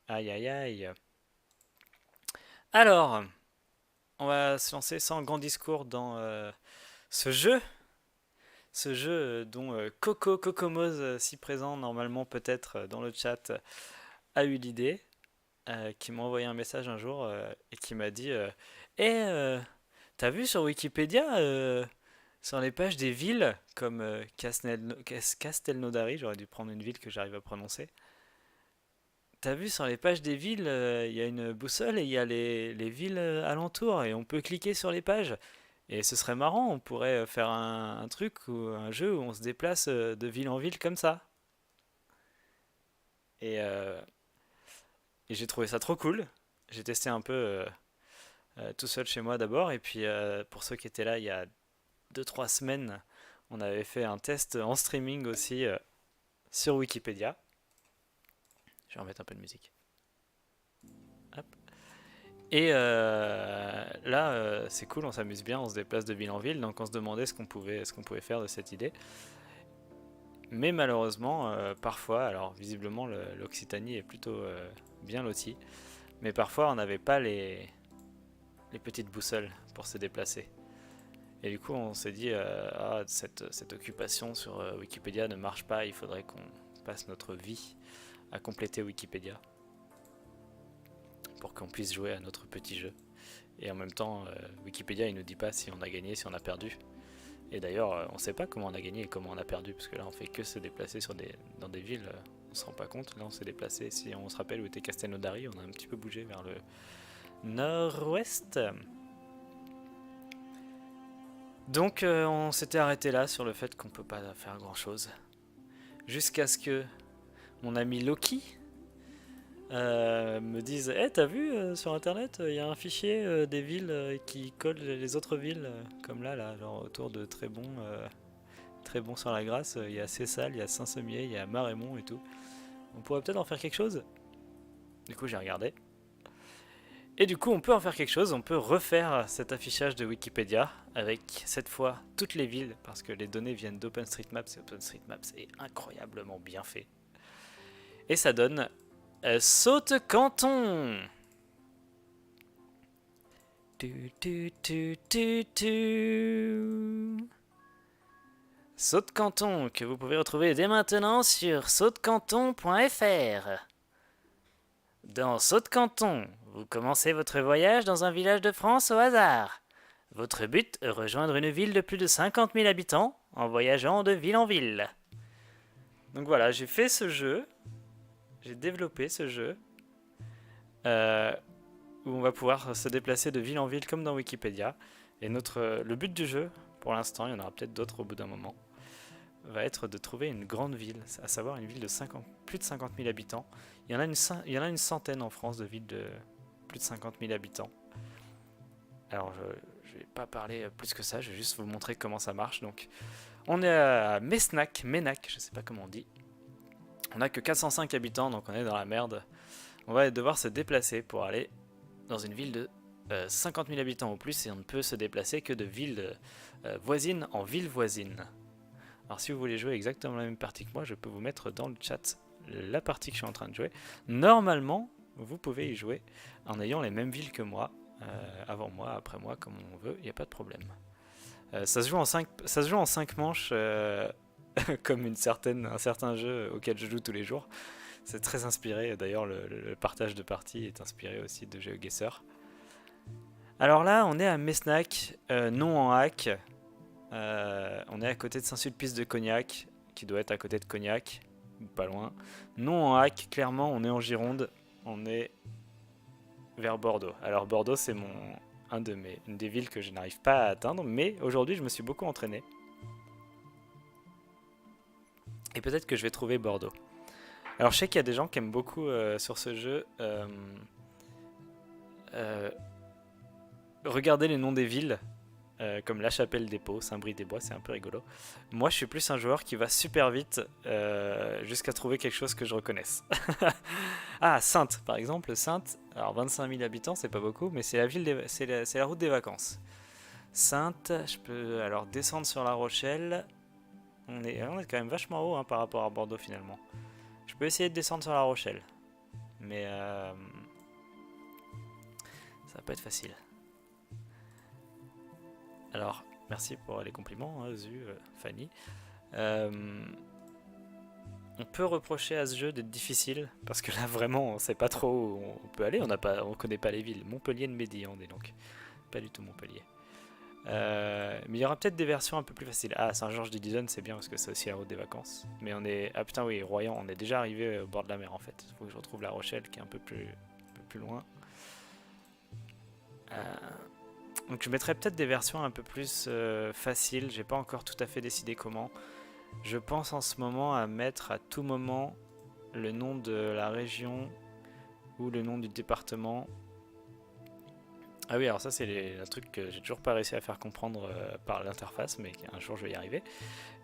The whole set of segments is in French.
Aïe aïe aïe. Alors, on va se lancer sans grand discours dans ce jeu. Ce jeu dont Coco Cocomose, si présent normalement peut-être dans le chat, a eu l'idée, qui m'a envoyé un message un jour et qui m'a dit Eh, t'as vu sur Wikipédia, sur les pages des villes, comme Castelnaudary, j'aurais dû prendre une ville que j'arrive à prononcer. T'as vu sur les pages des villes, il y a une boussole et il y a les villes alentours et on peut cliquer sur les pages. Et ce serait marrant, on pourrait faire un truc ou un jeu où on se déplace de ville en ville comme ça. Et, euh, et j'ai trouvé ça trop cool. J'ai testé un peu tout seul chez moi d'abord et puis pour ceux qui étaient là il y a 2 3 semaines, on avait fait un test en streaming aussi sur Wikipédia. Je vais remettre un peu de musique. Hop. Et là, c'est cool, on s'amuse bien, on se déplace de ville en ville, donc on se demandait ce qu'on pouvait faire de cette idée. Mais malheureusement, parfois, alors visiblement l'Occitanie est plutôt bien lotie, mais parfois on n'avait pas les petites boussoles pour se déplacer. Et du coup, on s'est dit, ah, cette occupation sur Wikipédia ne marche pas, il faudrait qu'on passe notre vie à compléter Wikipédia pour qu'on puisse jouer à notre petit jeu. Et en même temps, Wikipédia il nous dit pas si on a gagné, si on a perdu. Et d'ailleurs, on sait pas comment on a gagné et comment on a perdu, parce que là on fait que se déplacer dans des villes, on se rend pas compte. Là on s'est déplacé, si on se rappelle où était Castelnaudary, on a un petit peu bougé vers le nord-ouest. Donc on s'était arrêté là sur le fait qu'on peut pas faire grand chose. Jusqu'à ce que mon ami Loki me dise t'as vu sur internet, il y a un fichier des villes qui collent les autres villes, comme là, genre autour de Trébon sur la Grasse, il y a Cessal, il y a Saint-Semier, il y a Marémont et tout. On pourrait peut-être en faire quelque chose. Du coup, j'ai regardé. Et du coup, on peut en faire quelque chose, on peut refaire cet affichage de Wikipédia avec cette fois toutes les villes, parce que les données viennent d'OpenStreetMaps et OpenStreetMaps est incroyablement bien fait. Et ça donne Saute-Canton. Tu, tu, tu, tu, tu. Saute-Canton, que vous pouvez retrouver dès maintenant sur sautecanton.fr. Dans Saute-Canton, vous commencez votre voyage dans un village de France au hasard. Votre but, rejoindre une ville de plus de 50 000 habitants en voyageant de ville en ville. Donc voilà, j'ai fait ce jeu, j'ai développé ce jeu, euh, où on va pouvoir se déplacer de ville en ville comme dans Wikipédia. Et le but du jeu, pour l'instant, il y en aura peut-être d'autres au bout d'un moment, va être de trouver une grande ville, à savoir une ville de plus de 50 000 habitants. Il y en a une centaine en France de villes de plus de 50 000 habitants. Alors je ne vais pas parler plus que ça, je vais juste vous montrer comment ça marche. Donc on est à Menac, je ne sais pas comment on dit. On n'a que 405 habitants, donc on est dans la merde. On va devoir se déplacer pour aller dans une ville de 50 000 habitants ou plus, et on ne peut se déplacer que de ville voisine en ville voisine. Alors si vous voulez jouer exactement la même partie que moi, je peux vous mettre dans le chat la partie que je suis en train de jouer. Normalement, vous pouvez y jouer en ayant les mêmes villes que moi, avant moi, après moi, comme on veut, il n'y a pas de problème. Ça se joue en 5 manches, comme un certain jeu auquel je joue tous les jours. C'est très inspiré, d'ailleurs le partage de parties est inspiré aussi de GeoGuessr. Alors là, on est à Mesnac, non en hack. On est à côté de Saint-Sulpice de Cognac, qui doit être à côté de Cognac, pas loin. Non en hack, clairement, on est en Gironde, on est vers Bordeaux. Alors Bordeaux, c'est une des villes que je n'arrive pas à atteindre, mais aujourd'hui, je me suis beaucoup entraîné. Et peut-être que je vais trouver Bordeaux. Alors je sais qu'il y a des gens qui aiment beaucoup sur ce jeu euh, regarder les noms des villes, comme La Chapelle-des-Paux, Saint-Brie-des-Bois, c'est un peu rigolo. Moi, je suis plus un joueur qui va super vite jusqu'à trouver quelque chose que je reconnaisse. Ah, Sainte, par exemple. Sainte, alors 25 000 habitants, c'est pas beaucoup, mais c'est la route des vacances. Sainte, je peux alors descendre sur La Rochelle. On est quand même vachement haut par rapport à Bordeaux finalement. Je peux essayer de descendre sur La Rochelle. mais ça va pas être facile. Alors, merci pour les compliments, hein, Zu, Fanny. On peut reprocher à ce jeu d'être difficile, parce que là vraiment on sait pas trop où on peut aller, on connaît pas les villes. Montpellier de Mehdi, on est donc pas du tout Montpellier. Mais il y aura peut-être des versions un peu plus faciles. Ah, Saint-Georges-d'Idisonne, c'est bien parce que c'est aussi la route des vacances. Mais on est... Ah putain oui, Royan, on est déjà arrivé au bord de la mer en fait. Faut que je retrouve La Rochelle qui est un peu plus loin. Donc je mettrai peut-être des versions un peu plus faciles, j'ai pas encore tout à fait décidé comment. Je pense en ce moment à mettre à tout moment le nom de la région ou le nom du département. Ah oui, alors ça c'est un truc que j'ai toujours pas réussi à faire comprendre par l'interface, mais un jour je vais y arriver.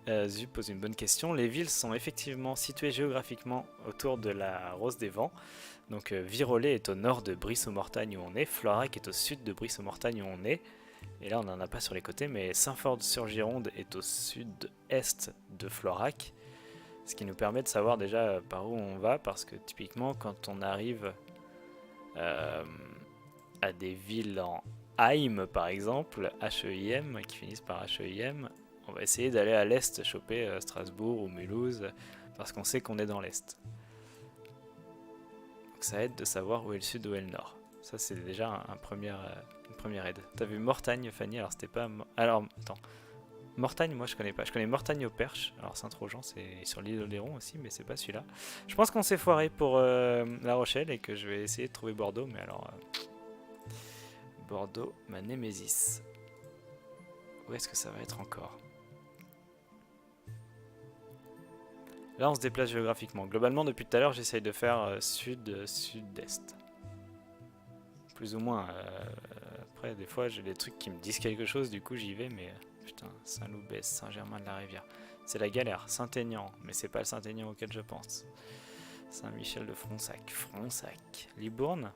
Zu pose une bonne question. Les villes sont effectivement situées géographiquement autour de la Rose des Vents. Donc Virolet est au nord de Brice-aux-Mortagnes où on est, Floirac est au sud de Brice-aux-Mortagnes où on est. Et là on n'en a pas sur les côtés, mais Saint-Ford-sur-Gironde est au sud-est de Floirac. Ce qui nous permet de savoir déjà par où on va, parce que typiquement quand on arrive à des villes en Heim par exemple, H-E-I-M, qui finissent par H-E-I-M, on va essayer d'aller à l'est, choper Strasbourg ou Mulhouse, parce qu'on sait qu'on est dans l'est. Donc ça aide de savoir où est le sud, où est le nord. Ça c'est déjà une première aide. T'as vu Mortagne, Fanny? Alors c'était pas... Alors, attends. Mortagne, moi je connais pas. Je connais Mortagne au Perche. Alors Saint-Trojan, c'est sur l'île Oléron aussi, mais c'est pas celui-là. Je pense qu'on s'est foiré pour La Rochelle et que je vais essayer de trouver Bordeaux, mais alors... Bordeaux, ma némésis. Où est-ce que ça va être encore? Là on se déplace géographiquement. Globalement depuis tout à l'heure j'essaye de faire sud-sud-est. Plus ou moins. Après des fois j'ai des trucs qui me disent quelque chose, du coup j'y vais, mais putain, Saint-Loubès, Saint-Germain-de-la-Rivière. C'est la galère. Saint-Aignan, mais c'est pas le Saint-Aignan auquel je pense. Saint-Michel-de-Fronsac. Fronsac. Libourne.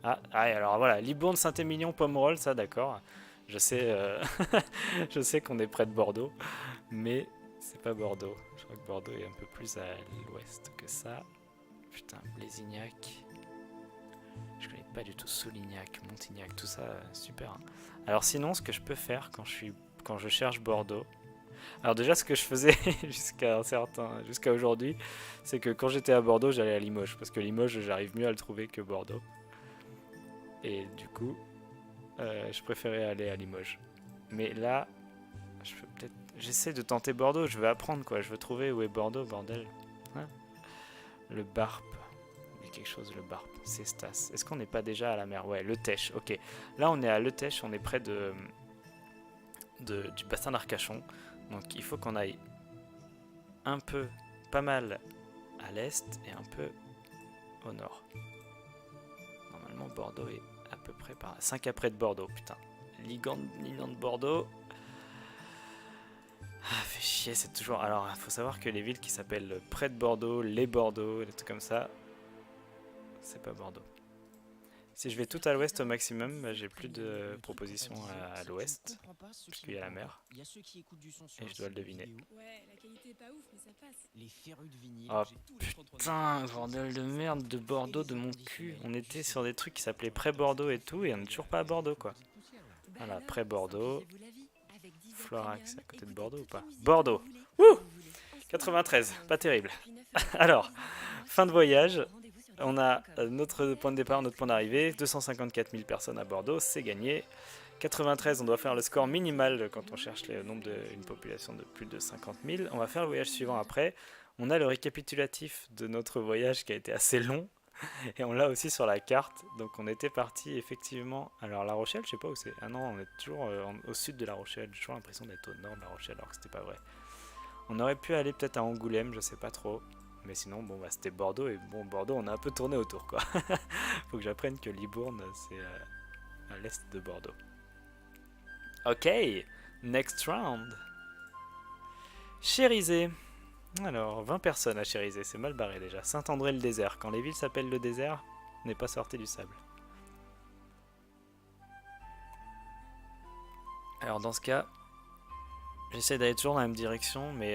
Ah, alors voilà, Libourne, Saint-Émilion, Pomerol, ça d'accord. Je sais, je sais qu'on est près de Bordeaux, mais c'est pas Bordeaux. Je crois que Bordeaux est un peu plus à l'ouest que ça. Putain, Blésignac. Je connais pas du tout Solignac, Montignac, tout ça, super. Hein. Alors sinon, ce que je peux faire quand je cherche Bordeaux. Alors déjà, ce que je faisais jusqu'à aujourd'hui, c'est que quand j'étais à Bordeaux, j'allais à Limoges, parce que Limoges, j'arrive mieux à le trouver que Bordeaux. Et du coup, je préférais aller à Limoges. Mais là, j'essaie de tenter Bordeaux, je veux apprendre quoi, je veux trouver où est Bordeaux, bordel. Hein, le Barp. Il y a quelque chose, le Barp. Cestas. Est-ce qu'on n'est pas déjà à la mer? Ouais, Le Tèche, ok. Là, on est à Le Tèche, on est près du bassin d'Arcachon. Donc, il faut qu'on aille un peu, pas mal à l'est et un peu au nord. Normalement, Bordeaux est à peu près par 5 après de Bordeaux, putain. Ligand de Bordeaux. Ah, fait chier, c'est toujours... Alors, il faut savoir que les villes qui s'appellent près de Bordeaux, les Bordeaux, des trucs comme ça, c'est pas Bordeaux. Si je vais tout à l'ouest au maximum, bah, j'ai plus de propositions à l'ouest, puisqu'il y a la mer. Et je dois le deviner. Ouais, la qualité est pas ouf, mais ça passe. Les férus de vinyle. Oh putain, bordel de merde de Bordeaux de mon cul. On était sur des trucs qui s'appelaient pré-Bordeaux et tout, et on n'est toujours pas à Bordeaux quoi. Voilà, pré-Bordeaux. Florac, c'est à côté de Bordeaux ou pas? Bordeaux. Wouh, 93, pas terrible. Alors, fin de voyage. On a notre point de départ, notre point d'arrivée. 254 000 personnes à Bordeaux, c'est gagné. 93, on doit faire le score minimal quand on cherche le nombre d'une population de plus de 50 000. On va faire le voyage suivant après. On a le récapitulatif de notre voyage qui a été assez long. Et on l'a aussi sur la carte. Donc on était parti effectivement... Alors La Rochelle, je sais pas où c'est. Ah non, on est toujours au sud de La Rochelle. J'ai toujours l'impression d'être au nord de La Rochelle alors que c'était pas vrai. On aurait pu aller peut-être à Angoulême, je sais pas trop. Mais sinon, bon, bah, c'était Bordeaux. Et bon, Bordeaux, on a un peu tourné autour quoi. Faut que j'apprenne que Libourne, c'est à l'est de Bordeaux. Ok, next round. Chérisé. Alors, 20 personnes à Chérisé, c'est mal barré déjà. Saint-André-le-Désert. Quand les villes s'appellent le désert, on n'est pas sorti du sable. Alors, dans ce cas, j'essaie d'aller toujours dans la même direction, mais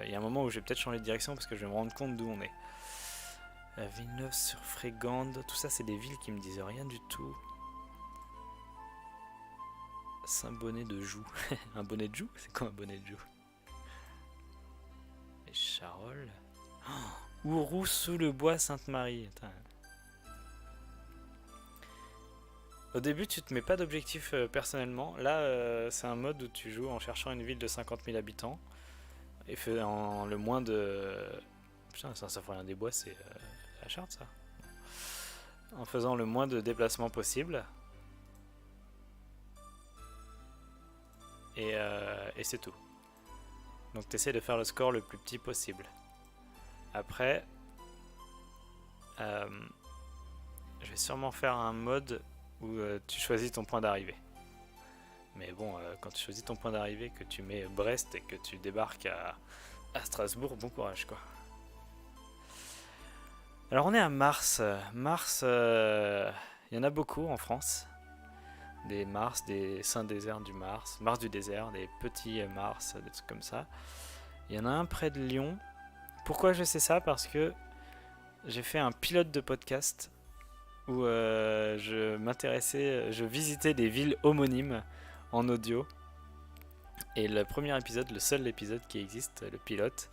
il y a un moment où je vais peut-être changer de direction parce que je vais me rendre compte d'où on est. Villeneuve-sur-Frégandes, tout ça c'est des villes qui me disent rien du tout. Saint-Bonnet-de-Joux. Un bonnet de joue? C'est quoi un bonnet de joue? Et Charolles. Ouroux sous le bois Sainte-Marie. Attends. Au début, tu te mets pas d'objectif personnellement. Là, c'est un mode où tu joues en cherchant une ville de 50 000 habitants et faisant le moins de. Putain, ça fait rien des bois, c'est la charte ça. En faisant le moins de déplacements possible. Et c'est tout. Donc, tu essaies de faire le score le plus petit possible. Après, je vais sûrement faire un mode où tu choisis ton point d'arrivée. Mais bon, quand tu choisis ton point d'arrivée, que tu mets Brest et que tu débarques à Strasbourg, bon courage quoi. Alors on est à Mars. Mars, il y en a beaucoup en France. Des Mars, des saints déserts du Mars, Mars du désert, des petits Mars, des trucs comme ça. Il y en a un près de Lyon. Pourquoi je sais ça? Parce que j'ai fait un pilote de podcast où je visitais des villes homonymes en audio. Et le premier épisode, le seul épisode qui existe, le pilote,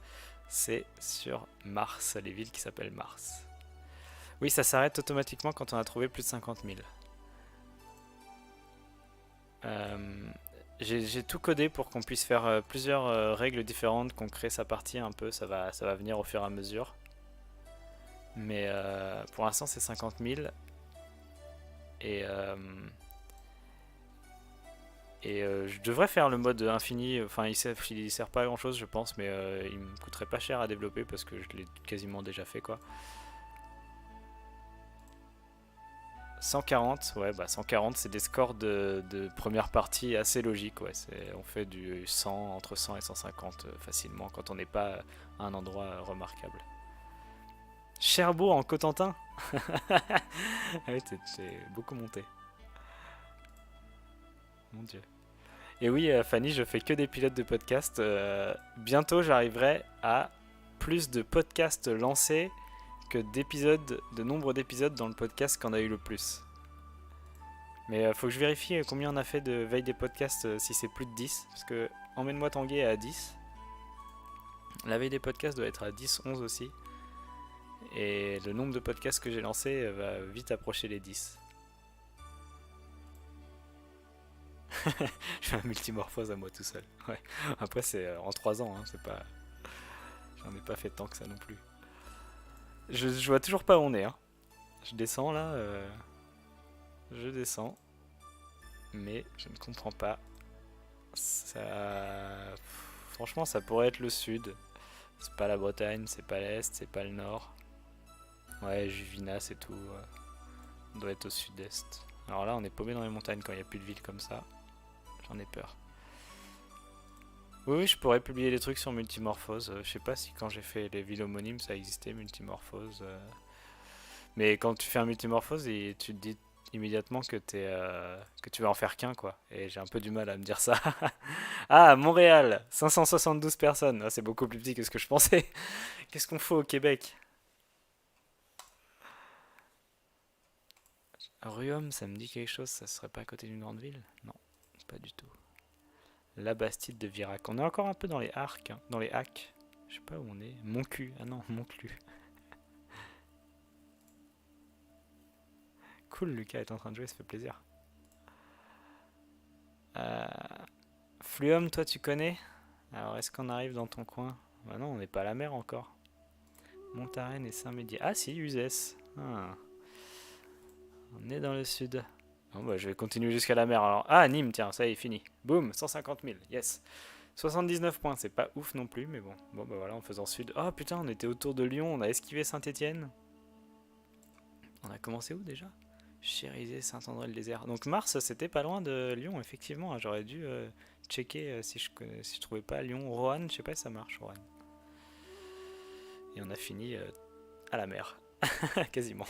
c'est sur Mars, les villes qui s'appellent Mars. Oui, ça s'arrête automatiquement quand on a trouvé plus de 50 000. J'ai tout codé pour qu'on puisse faire plusieurs règles différentes, qu'on crée sa partie un peu, ça va venir au fur et à mesure. Mais pour l'instant c'est 50 000. Et je devrais faire le mode infini, enfin il sert pas à grand chose je pense, mais il me coûterait pas cher à développer parce que je l'ai quasiment déjà fait quoi. 140, ouais bah 140 c'est des scores de première partie assez logiques, ouais. On fait du 100, entre 100 et 150 facilement quand on n'est pas à un endroit remarquable. Cherbourg en Cotentin. Ah oui, t'es beaucoup monté. Mon dieu. Et oui, Fanny, je fais que des pilotes de podcast. Bientôt, j'arriverai à plus de podcasts lancés que de nombre d'épisodes dans le podcast qu'on a eu le plus. Mais faut que je vérifie combien on a fait de veille des podcasts si c'est plus de 10. Parce que Emmène-moi Tanguay est à 10. La veille des podcasts doit être à 10, 11 aussi. Et le nombre de podcasts que j'ai lancés va vite approcher les 10. Je fais un multimorphose à moi tout seul. Ouais. Après c'est en 3 ans, hein, c'est pas. J'en ai pas fait tant que ça non plus. Je vois toujours pas où on est. Hein. Je descends là. Je descends. Mais je ne comprends pas. Ça. Franchement, ça pourrait être le sud. C'est pas la Bretagne, c'est pas l'est, c'est pas le nord. Ouais, Juvina, c'est tout. On doit être au sud-est. Alors là, on est paumé dans les montagnes quand il n'y a plus de ville comme ça. J'en ai peur. Oui, je pourrais publier des trucs sur Multimorphose. Je sais pas si quand j'ai fait les villes homonymes, ça existait, Multimorphose. Mais quand tu fais un Multimorphose, tu te dis immédiatement que tu vas en faire qu'un, quoi. Et j'ai un peu du mal à me dire ça. Ah, Montréal, 572 personnes. Ah, c'est beaucoup plus petit que ce que je pensais. Qu'est-ce qu'on fait au Québec? Rhume, ça me dit quelque chose, ça serait pas à côté d'une grande ville? Non, pas du tout. La Bastide de Virac. On est encore un peu dans les arcs, hein, dans les hacks. Je sais pas où on est. Montcu. Ah non, Montclu. Cool, Lucas est en train de jouer, ça fait plaisir. Fluum, toi tu connais? Alors est-ce qu'on arrive dans ton coin? Bah non, on n'est pas à la mer encore. Montarène et Saint-Médier. Ah si, Uzès. Ah. On est dans le sud. Bon bah je vais continuer jusqu'à la mer alors. Ah, Nîmes, tiens, ça y est, fini. Boum, 150 000, yes. 79 points, c'est pas ouf non plus, mais bon. Bon bah voilà, en faisant sud. Oh putain, on était autour de Lyon, on a esquivé Saint-Étienne. On a commencé où déjà? Chérisé, Saint-André-le-Désert. Donc Mars, c'était pas loin de Lyon, effectivement. J'aurais dû checker si je trouvais pas Lyon. Roanne, je sais pas si ça marche, Roanne. Et on a fini à la mer. Quasiment.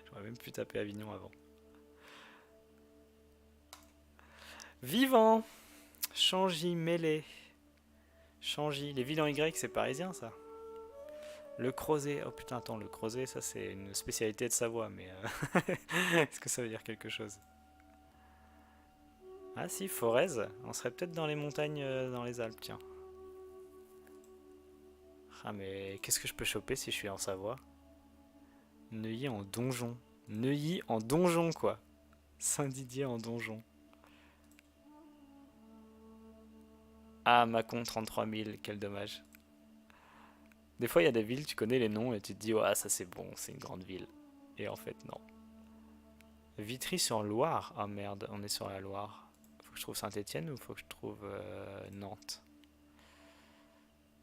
J'aurais même pu taper Avignon avant. Vivant! Changy, Mêlé. Changy. Les villes en Y, c'est parisien, ça. Le crozet. Oh putain, attends, le crozet, ça c'est une spécialité de Savoie, mais est-ce que ça veut dire quelque chose? Ah si, Forez. On serait peut-être dans les montagnes, dans les Alpes, tiens. Ah mais qu'est-ce que je peux choper si je suis en Savoie? Neuilly en donjon. Neuilly en donjon, quoi. Saint-Didier en donjon. Ah, Mâcon 33 000, quel dommage. Des fois, il y a des villes, tu connais les noms et tu te dis, ouais, ça c'est bon, c'est une grande ville. Et en fait, non. Vitry-sur-Loire. Ah merde, on est sur la Loire. Faut que je trouve Saint-Étienne ou faut que je trouve Nantes?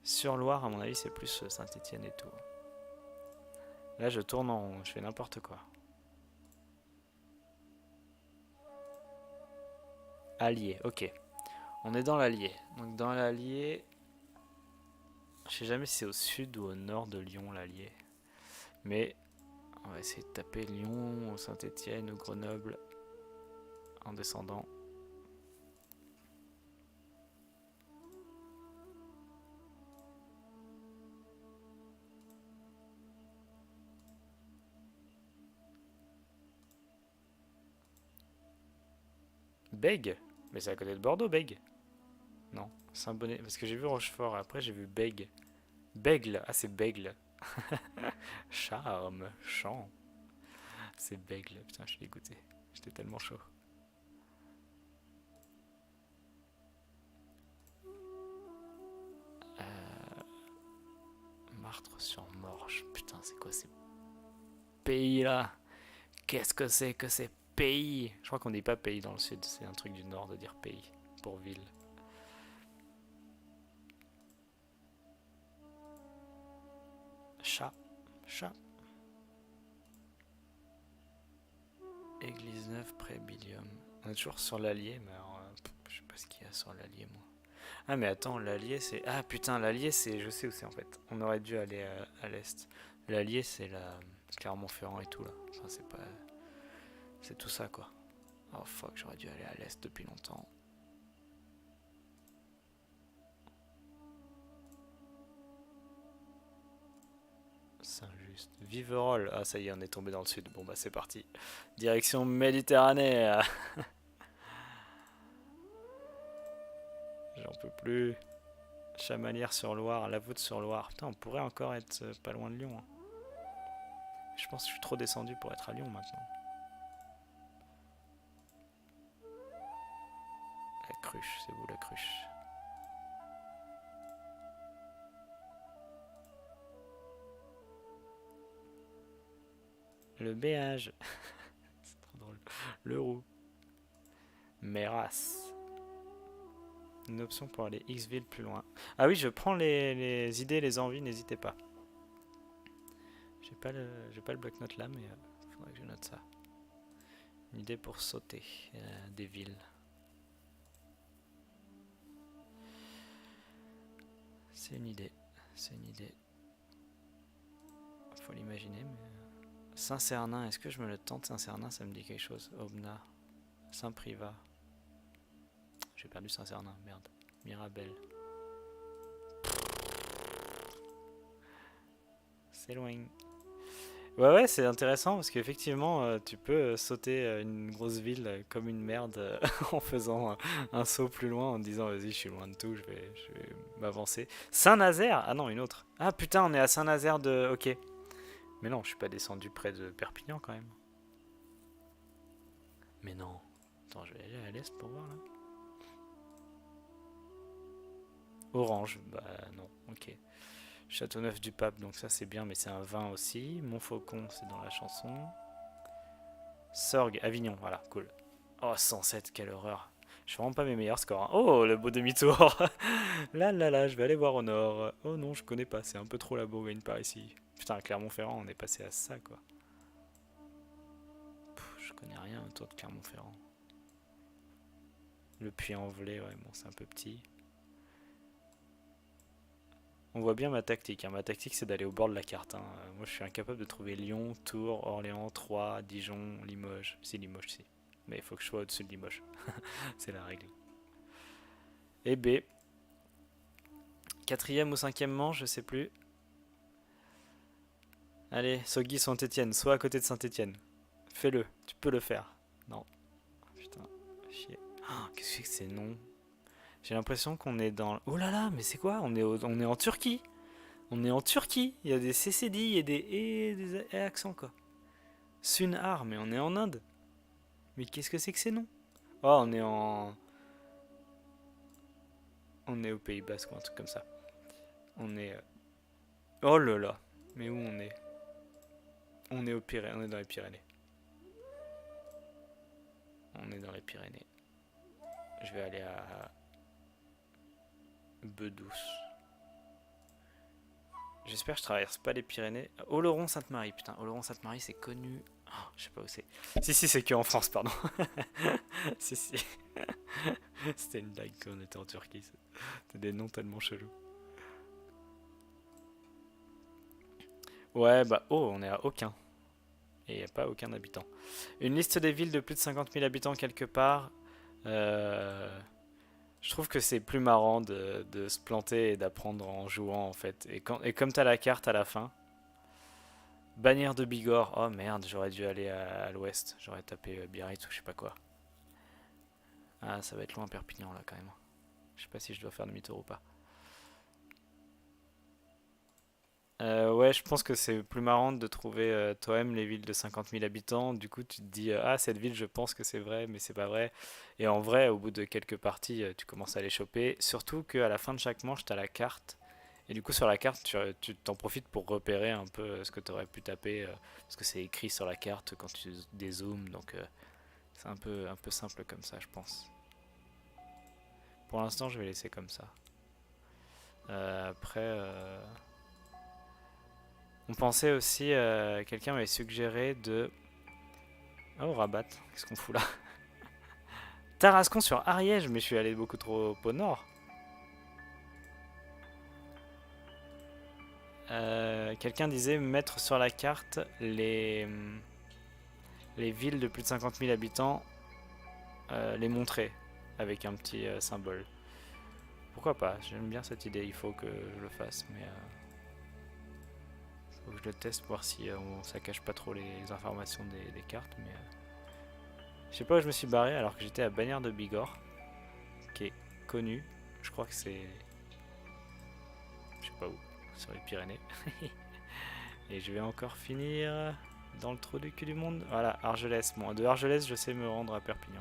Sur Loire, à mon avis, c'est plus Saint-Étienne et tout. Là, je tourne en rond, je fais n'importe quoi. Allier, ok. On est dans l'Allier. Donc dans l'Allier, je sais jamais si c'est au sud ou au nord de Lyon, l'Allier. Mais on va essayer de taper Lyon, ou Saint-Étienne ou Grenoble en descendant. Bègue? Mais c'est à côté de Bordeaux, Bègue. Non, Saint-Bonnet. Parce que j'ai vu Rochefort, après j'ai vu Bègue. Bègle, ah c'est Bègle. Charme, chant. C'est Bègle, putain, je suis dégoûté. J'étais tellement chaud. Martre-sur-Morge, putain, c'est quoi ces pays là? Qu'est-ce que ces pays? Je crois qu'on dit pas pays dans le sud, c'est un truc du nord de dire pays pour ville. Chat, chat. Église neuve près Bilium. On est toujours sur l'Allier, mais alors, je sais pas ce qu'il y a sur l'Allier, moi. Ah, mais attends, l'Allier c'est. Ah putain, l'Allier c'est. Je sais où c'est en fait. On aurait dû aller à l'est. L'Allier c'est la. Clermont-Ferrand et tout là. Enfin, c'est pas. C'est tout ça quoi. Oh fuck, j'aurais dû aller à l'est depuis longtemps. Saint-Just. Viverolles. Ah, ça y est, on est tombé dans le sud. Bon, bah, c'est parti. Direction Méditerranée. J'en peux plus. Chamalières-sur-Loire, La Voûte-sur-Loire. Putain, on pourrait encore être pas loin de Lyon, hein. Je pense que je suis trop descendu pour être à Lyon maintenant. La cruche, c'est où la cruche? Le béage. C'est trop drôle. Le roux. Méras. Une option pour aller X villes plus loin. Ah oui, je prends les idées, les envies, n'hésitez pas. J'ai pas le bloc-notes là, mais faudrait que je note ça. Une idée pour sauter des villes. C'est une idée. C'est une idée. Faut l'imaginer, mais. Saint-Cernin, est-ce que je me le tente? Saint-Cernin, ça me dit quelque chose. Aubenas. Saint-Privat. J'ai perdu Saint-Cernin, merde. Mirabel. C'est loin. Ouais, ouais, c'est intéressant parce qu'effectivement, tu peux sauter une grosse ville comme une merde en faisant un saut plus loin en disant vas-y, je suis loin de tout, je vais m'avancer. Saint-Nazaire? Ah non, une autre. Ah putain, on est à Saint-Nazaire de. Ok. Mais non, je suis pas descendu près de Perpignan quand même. Mais non. Attends, je vais aller à l'est pour voir là. Orange, bah non, ok. Châteauneuf-du-Pape, donc ça c'est bien, mais c'est un vin aussi. Montfaucon, c'est dans la chanson. Sorgues, Avignon, voilà, cool. Oh, 107, quelle horreur. Je fais vraiment pas mes meilleurs scores, hein. Oh, le beau demi-tour. Là, là, là, je vais aller voir au nord. Oh non, je connais pas, c'est un peu trop la Bourgogne par ici. Putain, à Clermont-Ferrand, on est passé à ça, quoi. Je connais rien autour de Clermont-Ferrand. Le Puy-en-Velay, ouais, bon, c'est un peu petit. On voit bien ma tactique, hein. Ma tactique, c'est d'aller au bord de la carte, hein. Moi, je suis incapable de trouver Lyon, Tours, Orléans, Troyes, Dijon, Limoges. Si, Limoges, si. Mais il faut que je sois au-dessus de Limoges. C'est la règle. Et B. Quatrième ou cinquième manche, je sais plus. Allez, Sogui Saint-Étienne, soit à côté de Saint-Étienne. Fais-le, tu peux le faire. Non. Putain, chier. Oh, qu'est-ce que c'est que ces noms? J'ai l'impression qu'on est dans... Oh là là, mais c'est quoi? On est en Turquie. On est en Turquie. Il y a des CCD et des accents, quoi. Sunar, mais on est en Inde. Mais qu'est-ce que c'est que ces noms? Oh, on est en... On est au Pays Basque ou un truc comme ça. On est... Oh là là. Mais où on est? On est au Pyrénées, on est dans les Pyrénées. On est dans les Pyrénées. Je vais aller à Bedouce. J'espère que je traverse pas les Pyrénées. Oloron-Sainte-Marie, putain, Oloron-Sainte-Marie c'est connu. Oh, je sais pas où c'est. Si, c'est que en France, pardon. si. C'était une blague quand on était en Turquie. C'était des noms tellement chelous. Ouais, bah, oh, on est à aucun. Et il n'y a pas aucun habitant. Une liste des villes de plus de 50 000 habitants quelque part. Je trouve que c'est plus marrant de se planter et d'apprendre en jouant en fait. Et comme t'as la carte à la fin. Bannière de Bigorre. Oh merde, j'aurais dû aller à l'ouest. J'aurais tapé Biarritz ou je sais pas quoi. Ah, ça va être loin Perpignan là quand même. Je sais pas si je dois faire demi-tour ou pas. Ouais, je pense que c'est plus marrant de trouver toi-même les villes de 50 000 habitants. Du coup, tu te dis, ah, cette ville, je pense que c'est vrai, mais c'est pas vrai. Et en vrai, au bout de quelques parties, tu commences à les choper. Surtout qu'à la fin de chaque manche, tu as la carte. Et du coup, sur la carte, tu t'en profites pour repérer un peu ce que tu aurais pu taper. Parce que c'est écrit sur la carte quand tu dézoomes. Donc, c'est un peu simple comme ça, je pense. Pour l'instant, je vais laisser comme ça. Après. On pensait aussi, quelqu'un m'avait suggéré de... Oh, Rabat, qu'est-ce qu'on fout là? Tarascon sur Ariège, mais je suis allé beaucoup trop au nord. Quelqu'un disait mettre sur la carte les villes de plus de 50 000 habitants, les montrer avec un petit symbole. Pourquoi pas? J'aime bien cette idée, il faut que je le fasse, mais faut que je le teste, voir si ça cache pas trop les informations des cartes, mais... Je sais pas où je me suis barré alors que j'étais à Bannière de Bigorre, qui est connu. Je crois que c'est... Je sais pas où, sur les Pyrénées. Et je vais encore finir dans le trou du cul du monde. Voilà, Argelès. Bon, de Argelès, je sais me rendre à Perpignan.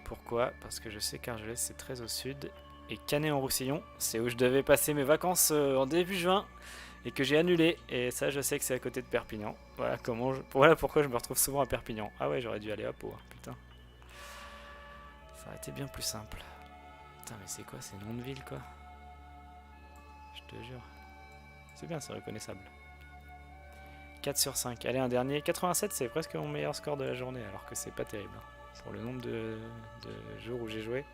Pourquoi? Parce que je sais qu'Argelès, c'est très au sud. Et Canet-en-Roussillon, c'est où je devais passer mes vacances en début juin. Et que j'ai annulé. Et ça, je sais que c'est à côté de Perpignan. Voilà pourquoi je me retrouve souvent à Perpignan. Ah ouais, j'aurais dû aller à Pau, hein, putain. Ça aurait été bien plus simple. Putain, mais c'est quoi ces noms de villes, quoi? Je te jure. C'est bien, c'est reconnaissable. 4 sur 5. Allez, un dernier. 87, c'est presque mon meilleur score de la journée, alors que c'est pas terrible. Hein. Pour le nombre de jours où j'ai joué.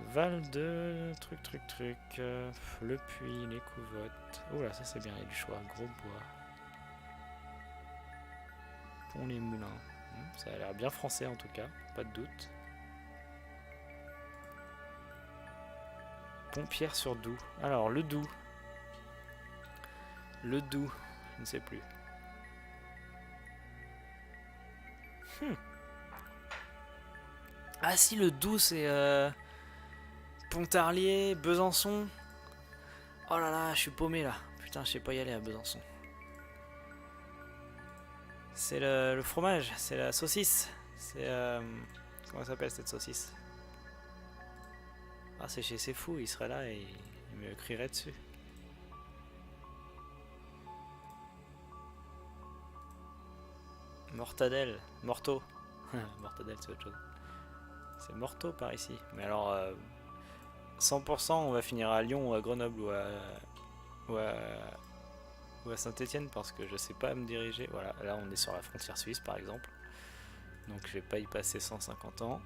Val de truc. Le puits, les couvottes. Oula, ça c'est bien, il y a du choix. Gros bois. Pont les moulins. Ça a l'air bien français en tout cas, pas de doute. Pompierre sur Doubs. Alors, le Doubs. Le Doubs, je ne sais plus. Ah si, le Doubs, c'est Pontarlier, Besançon. Oh là là, je suis paumé là. Putain, je sais pas y aller à Besançon. C'est le fromage, c'est la saucisse. C'est... comment ça s'appelle cette saucisse? Ah, c'est chez C'est Fou, il serait là et il me crierait dessus. Mortadelle, Morteau. Mortadelle, c'est autre chose. C'est Morteau par ici. Mais alors, 100% on va finir à Lyon ou à Grenoble ou à Saint-Étienne parce que je sais pas me diriger. Voilà, là on est sur la frontière suisse par exemple. Donc je vais pas y passer 150 ans.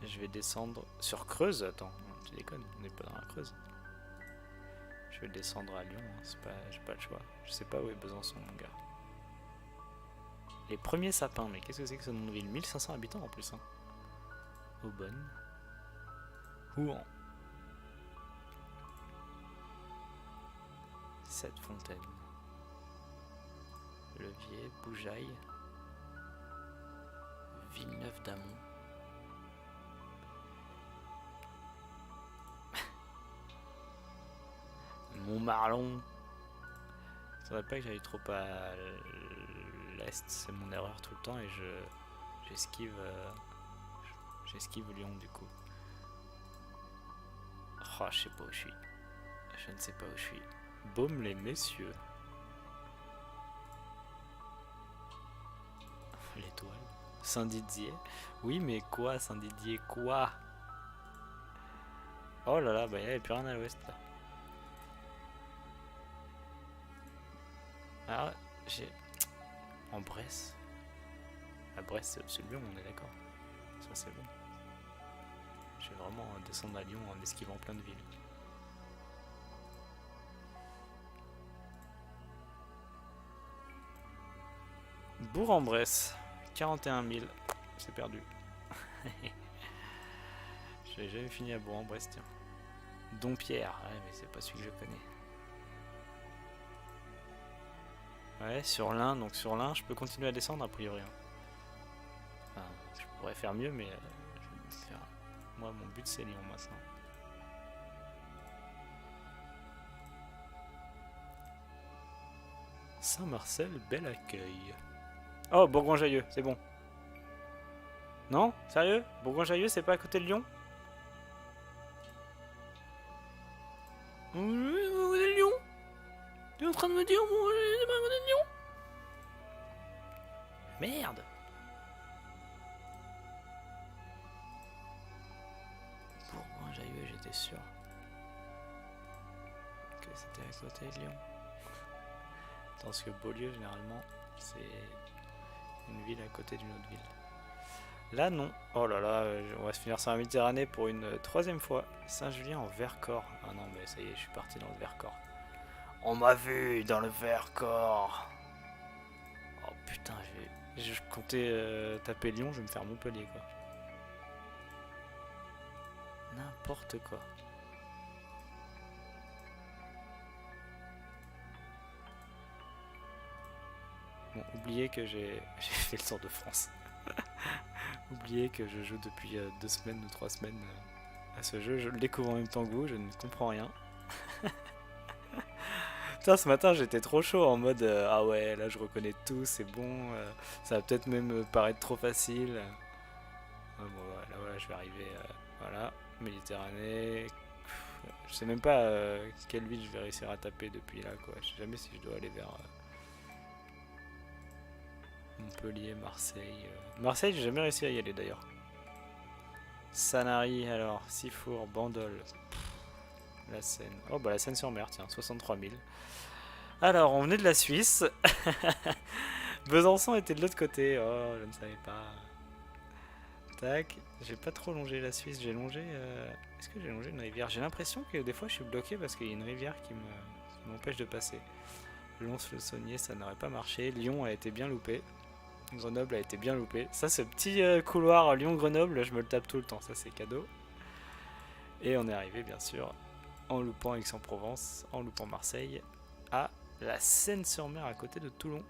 Je vais descendre sur Creuse. Attends, tu déconnes, on n'est pas dans la Creuse. Je vais descendre à Lyon, hein, j'ai pas le choix. Je sais pas où est Besançon, mon gars. Les premiers sapins, mais qu'est-ce que c'est que ce nom de ville? 1500 habitants en plus. Hein. Aubonne. Rouen. cette fontaine? Levier, Boujaille, Villeneuve d'Amont. Montmarlon. Faudrait pas que j'aille trop à l'est, c'est mon erreur tout le temps et j'esquive j'esquive Lyon du coup. Oh, je sais pas où je suis. Je ne sais pas où je suis. Baume les messieurs. L'étoile. Saint-Didier. Oui, mais quoi, Saint-Didier? Quoi? Oh là là, bah il n'y avait plus rien à l'ouest là. Ah, j'ai. En Bresse. À Brest, c'est au-dessus de Lyon, on est d'accord. Ça, c'est bon. Je vais vraiment descendre à Lyon en esquivant plein de villes. Bourg-en-Bresse, 41 000. C'est perdu. J'ai jamais fini à Bourg-en-Bresse, tiens. Dompierre, ouais, mais c'est pas celui que je connais. Ouais, sur l'Ain, donc sur l'Ain, je peux continuer à descendre a priori. Enfin, je pourrais faire mieux, mais je vais me faire... Moi, mon but c'est Lyon maintenant. Saint-Marcel, bel accueil. Oh, Bourgoin-Jallieu, c'est bon. Non? Sérieux? Bourgoin-Jallieu, c'est pas à côté de Lyon? De Lyon? Tu es en train de me dire, bon, c'est pas à côté de Lyon? Merde! Bourgoin-Jallieu, j'étais sûr que c'était à côté de Lyon. Parce que Beaulieu, généralement, c'est une ville à côté d'une autre ville. Là, non. Oh là là, on va se finir sur la Méditerranée pour une troisième fois. Saint-Julien en Vercors. Ah non, mais ça y est, je suis parti dans le Vercors. On m'a vu dans le Vercors. Oh putain, je comptais taper Lyon, je vais me faire Montpellier, quoi. N'importe quoi. Bon, oubliez que j'ai fait le tour de France. Oubliez que je joue depuis 2 semaines ou 3 semaines à ce jeu. Je le découvre en même temps que vous, je ne comprends rien. Putain, ce matin j'étais trop chaud en mode ah ouais, là je reconnais tout, c'est bon, ça va peut-être même me paraître trop facile. Bon, voilà, voilà, je vais arriver, voilà, Méditerranée. Je sais même pas quelle ville je vais réussir à taper depuis là, quoi. Je sais jamais si je dois aller vers Montpellier, Marseille. Marseille, j'ai jamais réussi à y aller d'ailleurs. Sanary, alors, Sifour, Bandol, la Seine. Oh bah la Seine-sur-Mer, tiens, 63 000. Alors, on venait de la Suisse. Besançon était de l'autre côté. Oh, je ne savais pas. Tac, j'ai pas trop longé la Suisse, j'ai longé... Est-ce que j'ai longé une rivière? J'ai l'impression que des fois je suis bloqué parce qu'il y a une rivière qui m'empêche de passer. Lons-le-Saunier, ça n'aurait pas marché. Lyon a été bien loupé. Grenoble a été bien loupé. Ça, ce petit couloir Lyon-Grenoble, je me le tape tout le temps, ça c'est cadeau. Et on est arrivé bien sûr, en loupant Aix-en-Provence, en loupant Marseille, à la Seine-sur-Mer à côté de Toulon.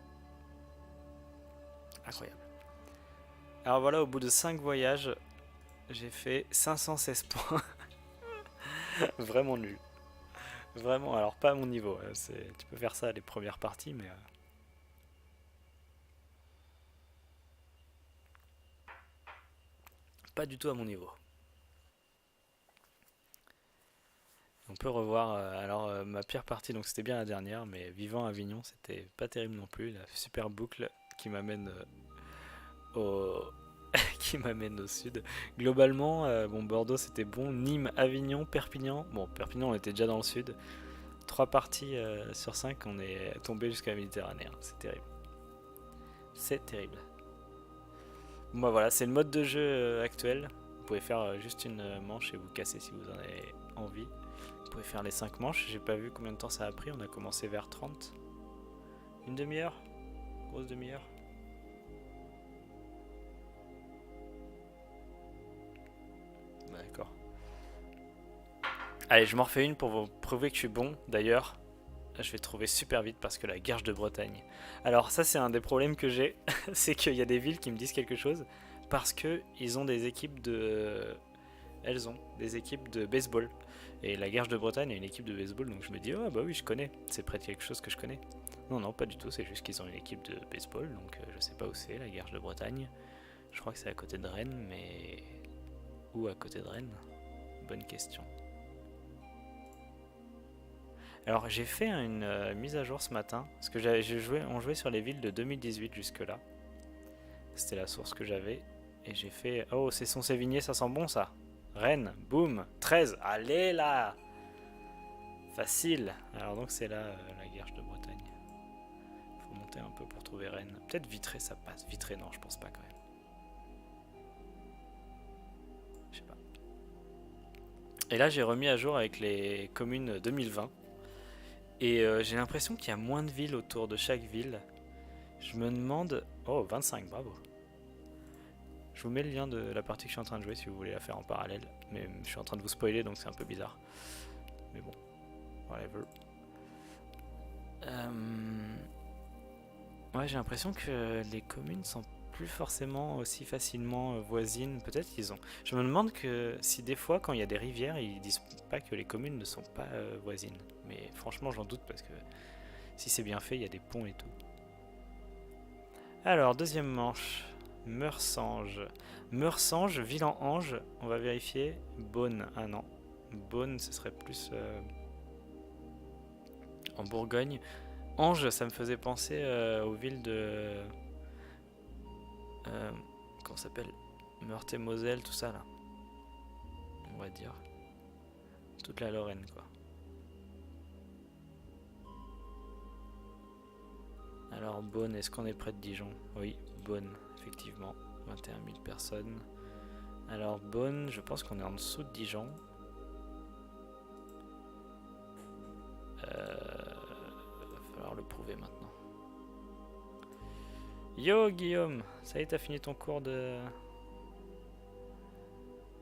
Incroyable. Alors voilà, au bout de 5 voyages, j'ai fait 516 points. Vraiment nul. Vraiment, alors pas à mon niveau. Tu peux faire ça les premières parties, mais... pas du tout à mon niveau. On peut revoir, ma pire partie, donc c'était bien la dernière, mais Vivant Avignon, c'était pas terrible non plus. La super boucle qui m'amène au... qui m'amène au sud. Globalement, bon, Bordeaux c'était bon, Nîmes, Avignon, Perpignan. Bon, Perpignan on était déjà dans le sud. 3 parties sur 5, on est tombé jusqu'à la Méditerranée. Hein. C'est terrible. C'est terrible. Bon bah voilà, c'est le mode de jeu actuel. Vous pouvez faire juste une manche et vous casser si vous en avez envie. Vous pouvez faire les 5 manches. J'ai pas vu combien de temps ça a pris. On a commencé vers 30. Une demi-heure? Grosse demi-heure? D'accord. Allez, je m'en refais une pour vous prouver que je suis bon, d'ailleurs. je vais trouver super vite parce que la Guerche de Bretagne. Alors ça c'est un des problèmes que j'ai, c'est qu'il y a des villes qui me disent quelque chose parce que ils ont des équipes de... Elles ont des équipes de baseball. Et la Guerche de Bretagne a une équipe de baseball, donc je me dis, oh bah oui, je connais, c'est près de quelque chose que je connais. Non, non, pas du tout, c'est juste qu'ils ont une équipe de baseball, donc je sais pas où c'est, la Guerche de Bretagne. Je crois que c'est à côté de Rennes, mais... Où à côté de Rennes? Bonne question. Alors j'ai fait une mise à jour ce matin, parce que on jouait sur les villes de 2018 jusque-là. C'était la source que j'avais, et j'ai fait... Oh, c'est son Sévigné, ça sent bon ça. Rennes, boum, 13, allez là. Facile. Alors donc c'est là la Guerche de Bretagne. Faut monter un peu pour trouver Rennes. Peut-être Vitré ça passe. Vitré non, je pense pas quand même. Je sais pas. Et là j'ai remis à jour avec les communes 2020. Et j'ai l'impression qu'il y a moins de villes autour de chaque ville. Je me demande... Oh, 25, bravo. Je vous mets le lien de la partie que je suis en train de jouer si vous voulez la faire en parallèle. Mais je suis en train de vous spoiler donc c'est un peu bizarre. Mais bon, whatever. Ouais, j'ai l'impression que les communes sont plus forcément aussi facilement voisines. Peut-être qu'ils ont... Je me demande que si des fois quand il y a des rivières, ils disent pas que les communes ne sont pas voisines. Mais franchement j'en doute parce que si c'est bien fait, il y a des ponts et tout. Alors, deuxième manche. Meursange. Meursange, ville en Ange. On va vérifier. Beaune. Ah non. Beaune, ce serait plus en Bourgogne. Ange, ça me faisait penser aux villes de... comment ça s'appelle? Meurthe-et-Moselle, tout ça là. On va dire. Toute la Lorraine, quoi. Alors, Beaune, est-ce qu'on est près de Dijon? Oui, Beaune, effectivement. 21 000 personnes. Alors, Beaune, je pense qu'on est en dessous de Dijon. Va falloir le prouver maintenant. Yo, Guillaume! Ça y est, t'as fini ton cours de...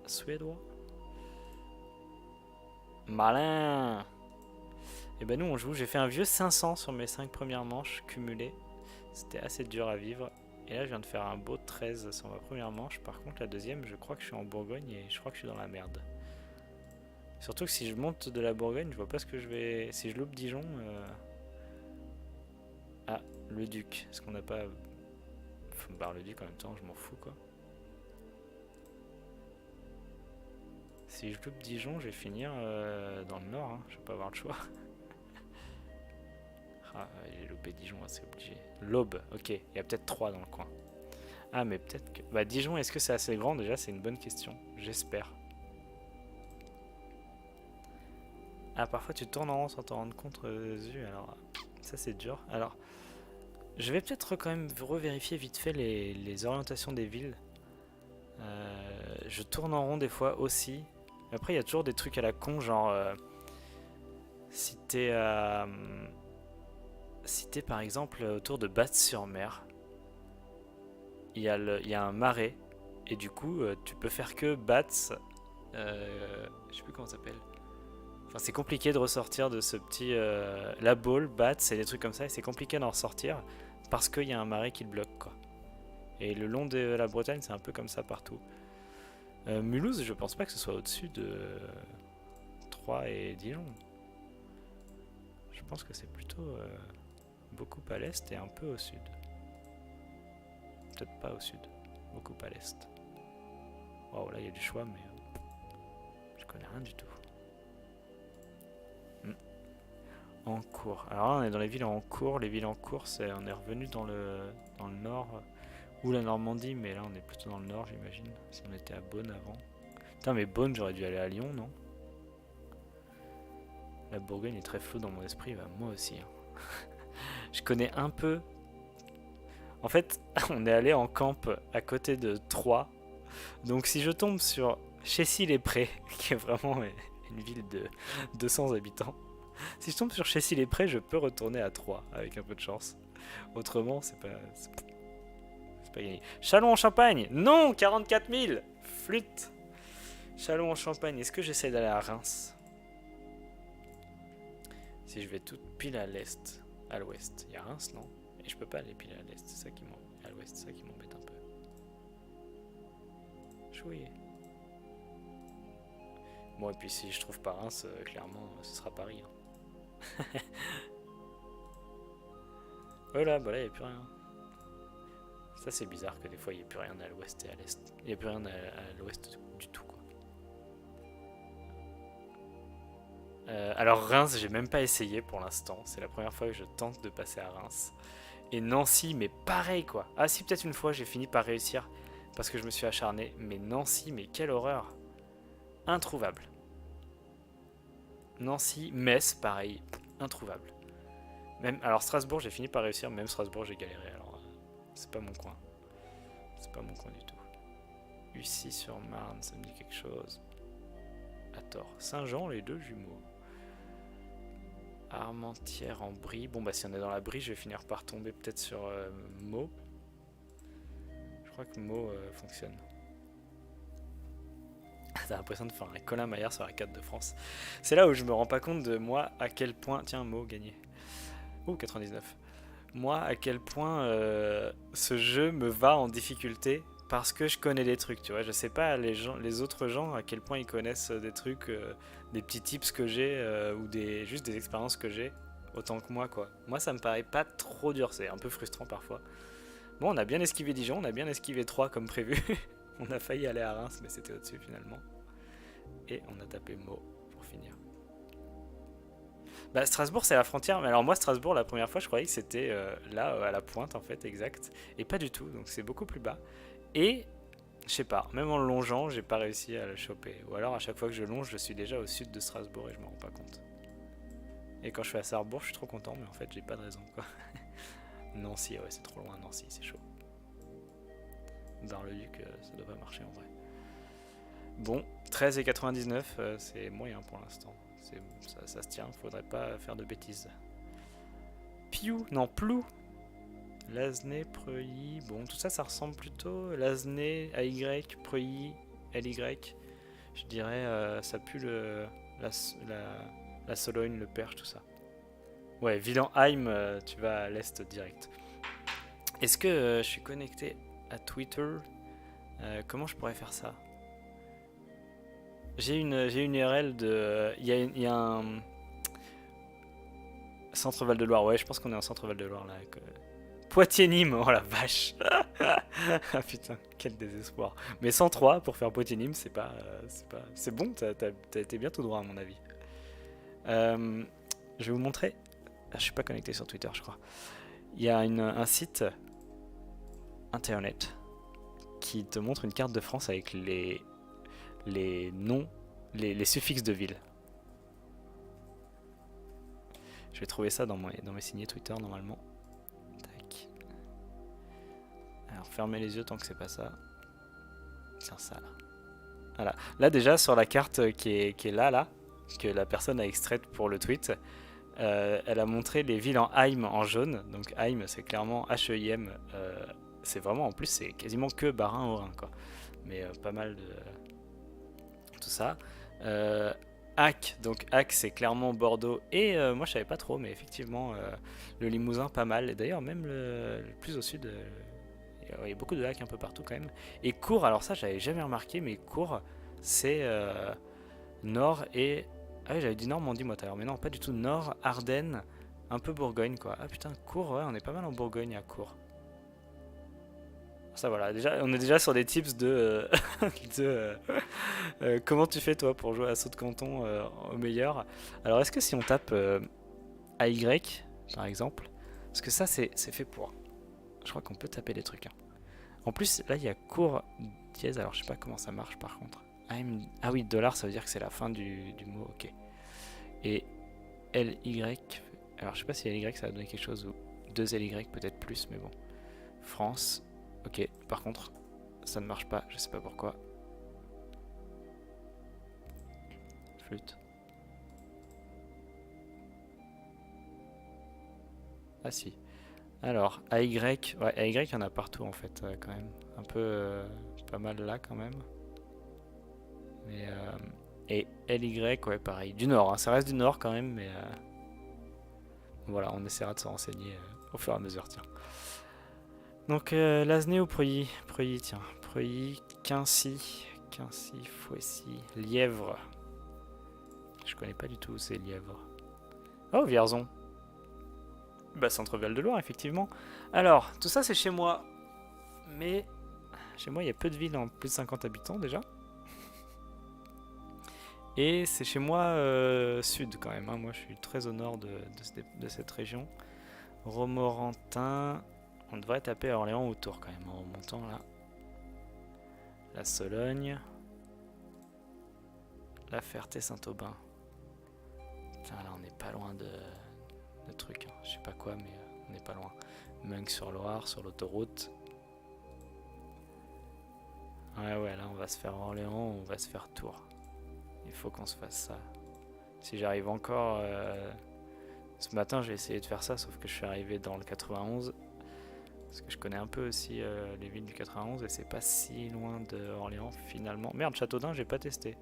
suédois? Malin! Et ben nous on joue, j'ai fait un vieux 500 sur mes 5 premières manches cumulées. C'était assez dur à vivre. Et là je viens de faire un beau 13 sur ma première manche. Par contre la deuxième je crois que je suis en Bourgogne et je crois que je suis dans la merde. Surtout que si je monte de la Bourgogne je vois pas ce que je vais... Si je loupe Dijon... Ah, le Duc. Est-ce qu'on n'a pas... Faut me barrer le Duc en même temps, je m'en fous quoi. Si je loupe Dijon je vais finir dans le nord, hein. Je vais pas avoir le choix. Ah, j'ai loupé Dijon, c'est obligé. L'Aube, ok, il y a peut-être 3 dans le coin. Ah, mais peut-être que... Bah, Dijon, est-ce que c'est assez grand déjà? C'est une bonne question, j'espère. Ah, parfois tu tournes en rond sans t'en rendre compte, Zu, alors ça c'est dur. Alors, je vais peut-être quand même revérifier vite fait les orientations des villes. Je tourne en rond des fois aussi. Après, il y a toujours des trucs à la con, genre... si t'es à... Si t'es par exemple autour de Batz-sur-Mer, il y a un marais, et du coup tu peux faire que Batz, je sais plus comment ça s'appelle. Enfin c'est compliqué de ressortir de ce petit... la Baule, Batz et des trucs comme ça, et c'est compliqué d'en ressortir parce qu'il y a un marais qui le bloque quoi. Et le long de la Bretagne c'est un peu comme ça partout. Mulhouse je pense pas que ce soit au-dessus de Troyes et Dijon. Je pense que c'est plutôt... beaucoup à l'est et un peu au sud. Peut-être pas au sud, beaucoup à l'est. Waouh, là il y a du choix, mais je connais rien du tout. En cours. Alors là, on est dans les villes en cours. Les villes en cours, on est revenu dans le nord ou la Normandie, mais là on est plutôt dans le nord, j'imagine. Si on était à Beaune avant. Putain, mais Beaune, j'aurais dû aller à Lyon, non? La Bourgogne est très floue dans mon esprit, bah, moi aussi. Hein. Je connais un peu. En fait, on est allé en camp à côté de Troyes. Donc si je tombe sur Chessy-les-Prés, qui est vraiment une ville de 200 habitants, si je tombe sur Chessy-les-Prés, je peux retourner à Troyes avec un peu de chance. Autrement, c'est pas gagné. Châlons en Champagne. Non, 44 000. Flûte. Châlons en Champagne. Est-ce que j'essaie d'aller à Reims? Si je vais tout pile à l'est, à l'ouest, il y a Reims, non? Et je peux pas aller pile à l'est, c'est ça qui m'embête. À l'ouest, c'est ça qui m'embête un peu. Chouï. Bon, et puis si je trouve pas Reims, clairement, ce sera Paris. Hein. Voilà, bah là, il n'y a plus rien. Ça, c'est bizarre que des fois, il n'y ait plus rien à l'ouest et à l'est. Il n'y a plus rien à l'ouest du tout, quoi. Alors, Reims, j'ai même pas essayé pour l'instant. C'est la première fois que je tente de passer à Reims. Et Nancy, mais pareil, quoi. Ah, si, peut-être une fois, j'ai fini par réussir parce que je me suis acharné. Mais Nancy, mais quelle horreur! Introuvable. Nancy, Metz, pareil, introuvable. Même, alors Strasbourg, j'ai fini par réussir, même Strasbourg, j'ai galéré. Alors, c'est pas mon coin. C'est pas mon coin du tout. Ussy-sur-Marne, ça me dit quelque chose. À tort. Saint-Jean, les deux jumeaux. Armentières-en-Brie. Bon, bah, si on est dans la Brie, je vais finir par tomber peut-être sur Meaux. Je crois que Meaux fonctionne. T'as l'impression de faire un Colin Maillard sur la carte de France. C'est là où je me rends pas compte de moi à quel point. Tiens, Meaux gagné. Oh, 99. Moi, à quel point ce jeu me va en difficulté parce que je connais des trucs, tu vois. Je sais pas les autres gens à quel point ils connaissent des trucs, des petits tips que j'ai ou juste des expériences que j'ai autant que moi, quoi. Moi, ça me paraît pas trop dur, c'est un peu frustrant parfois. Bon, on a bien esquivé Dijon, on a bien esquivé 3 comme prévu. On a failli aller à Reims, mais c'était au-dessus finalement. Et on a tapé Meaux pour finir. Bah, Strasbourg, c'est la frontière. Mais alors, moi, Strasbourg, la première fois, je croyais que c'était là, à la pointe, en fait, exact. Et pas du tout. Donc, c'est beaucoup plus bas. Et, je sais pas, même en le longeant, j'ai pas réussi à le choper. Ou alors, à chaque fois que je longe, je suis déjà au sud de Strasbourg et je me rends pas compte. Et quand je suis à Sarrebourg, je suis trop content, mais en fait, j'ai pas de raison, quoi. Nancy, ouais, c'est trop loin, Nancy, c'est chaud. Bar-le-Duc, ça doit pas marcher en vrai. Bon, 13,99, c'est moyen pour l'instant. Ça se tient, faudrait pas faire de bêtises. Piou, non, Plou. Lasné, Preuilly, bon, tout ça, ça ressemble plutôt. Lasné, AY, Preuilly, LY. Je dirais, ça pue la Sologne, le Perche, tout ça. Ouais, Villenheim, tu vas à l'est direct. Est-ce que je suis connecté à Twitter? Comment je pourrais faire ça? J'ai une URL de. Il y a un. Centre Val-de-Loire, ouais, je pense qu'on est en Centre Val-de-Loire là. Poitiers-Nîmes, oh la vache! Ah putain, quel désespoir. Mais 103 pour faire Poitiers-Nîmes, c'est pas. C'est bon, t'as été bien tout droit à mon avis. Je vais vous montrer. Ah, je suis pas connecté sur Twitter, je crois. Il y a un site internet qui te montre une carte de France avec les noms, les suffixes de villes. Je vais trouver ça dans mes signés Twitter normalement. Tac. Alors fermez les yeux tant que c'est pas ça. Tiens ça là. Voilà. Là déjà sur la carte qui est là, que la personne a extraite pour le tweet, elle a montré les villes en Heim en jaune. Donc Heim c'est clairement H-E-I-M. C'est vraiment en plus c'est quasiment que Bas-Rhin-Haut-Rhin quoi. Mais pas mal de tout ça. Hack, donc Hack c'est clairement Bordeaux et moi je savais pas trop mais effectivement le Limousin pas mal et d'ailleurs même le plus au sud il y a beaucoup de hacks un peu partout quand même et Cours, alors ça j'avais jamais remarqué mais Cours c'est Nord et ah oui j'avais dit Normandie moi tout à l'heure mais non pas du tout Nord, Ardennes, un peu Bourgogne quoi. Ah putain Cours ouais on est pas mal en Bourgogne à Cours. Ça voilà, déjà, on est déjà sur des tips de, comment tu fais toi pour jouer à saut de canton au meilleur. Alors est-ce que si on tape AY par exemple, parce que ça c'est fait pour. Je crois qu'on peut taper des trucs. Hein. En plus là il y a cours dièse, alors je sais pas comment ça marche par contre. Ah oui, dollar ça veut dire que c'est la fin du mot, ok. Et LY, alors je sais pas si LY ça va donner quelque chose ou 2LY peut-être plus mais bon. France. Ok, par contre, ça ne marche pas, je sais pas pourquoi. Flûte. Ah si. Alors, AY, ouais, AY, il y en a partout en fait, quand même. Un peu pas mal là quand même. Mais, et LY, ouais, pareil. Du nord, hein, ça reste du nord quand même, mais Voilà, on essaiera de se renseigner au fur et à mesure, tiens. Donc, Lasné ou Preuilly? Preuilly, tiens. Preuilly, Quincy, Fouessy, Lièvre. Je connais pas du tout où c'est Lièvre. Oh, Vierzon. Bah, Centre-Val de Loire, effectivement. Alors, tout ça, c'est chez moi. Mais chez moi, il y a peu de villes en plus de 50 habitants, déjà. Et c'est chez moi sud, quand même. Hein. Moi, je suis très au nord de cette région. Romorantin. On devrait taper à Orléans ou Tours, quand même, en remontant, là. La Sologne. La Ferté-Saint-Aubin. Putain, là, on n'est pas loin de trucs. Hein. Je sais pas quoi, mais on n'est pas loin. Meung-sur-Loire, sur l'autoroute. Ouais, là, on va se faire Orléans, on va se faire Tours. Il faut qu'on se fasse ça. Si j'arrive encore... Ce matin, j'ai essayé de faire ça, sauf que je suis arrivé dans le 91. Parce que je connais un peu aussi les villes du 91, et c'est pas si loin de Orléans, finalement. Merde, Châteaudun, j'ai pas testé.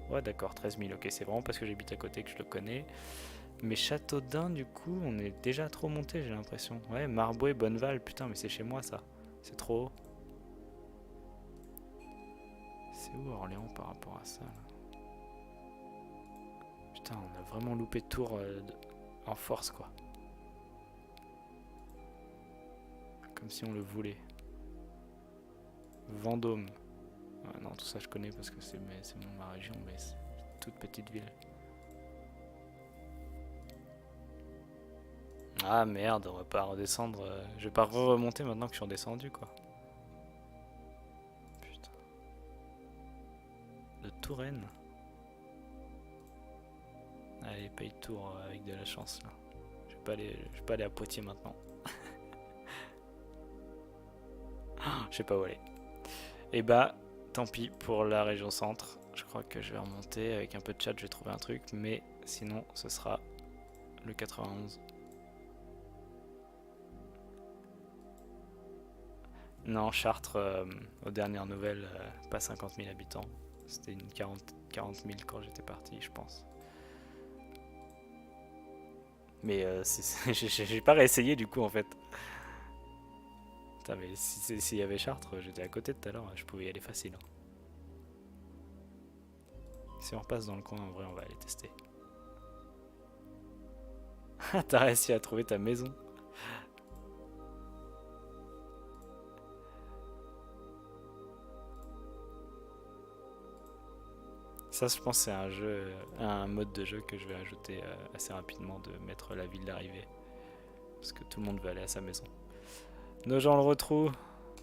Ouais, d'accord, 13 000, ok, c'est vraiment parce que j'habite à côté que je le connais. Mais Châteaudun, du coup, on est déjà trop monté, j'ai l'impression. Ouais, Marboué, Bonneval, putain, mais c'est chez moi, ça. C'est trop haut. C'est où Orléans par rapport à ça, là? Putain, on a vraiment loupé Tours en force, quoi. Comme si on le voulait. Vendôme. Ouais, non, tout ça je connais parce que c'est ma région, mais c'est une toute petite ville. Ah merde, on va pas redescendre. Je vais pas remonter maintenant que je suis redescendu, quoi. Putain. De Touraine. Allez, paye Tours avec de la chance, là. Je vais pas aller à Poitiers maintenant. Je sais pas où aller. Et bah, tant pis pour la région centre. Je crois que je vais remonter. Avec un peu de chat, je vais trouver un truc. Mais sinon, ce sera le 91. Non, Chartres, aux dernières nouvelles, pas 50 000 habitants. C'était une 40 000 quand j'étais parti, je pense. Mais j'ai pas réessayé du coup en fait. Putain, mais s'il y avait Chartres, j'étais à côté tout à l'heure, je pouvais y aller facile. Hein. Si on repasse dans le coin, en vrai, on va aller tester. T'as réussi à trouver ta maison. Ça, je pense, c'est un mode de jeu que je vais ajouter assez rapidement, de mettre la ville d'arrivée. Parce que tout le monde veut aller à sa maison. Nos gens le retrouvent.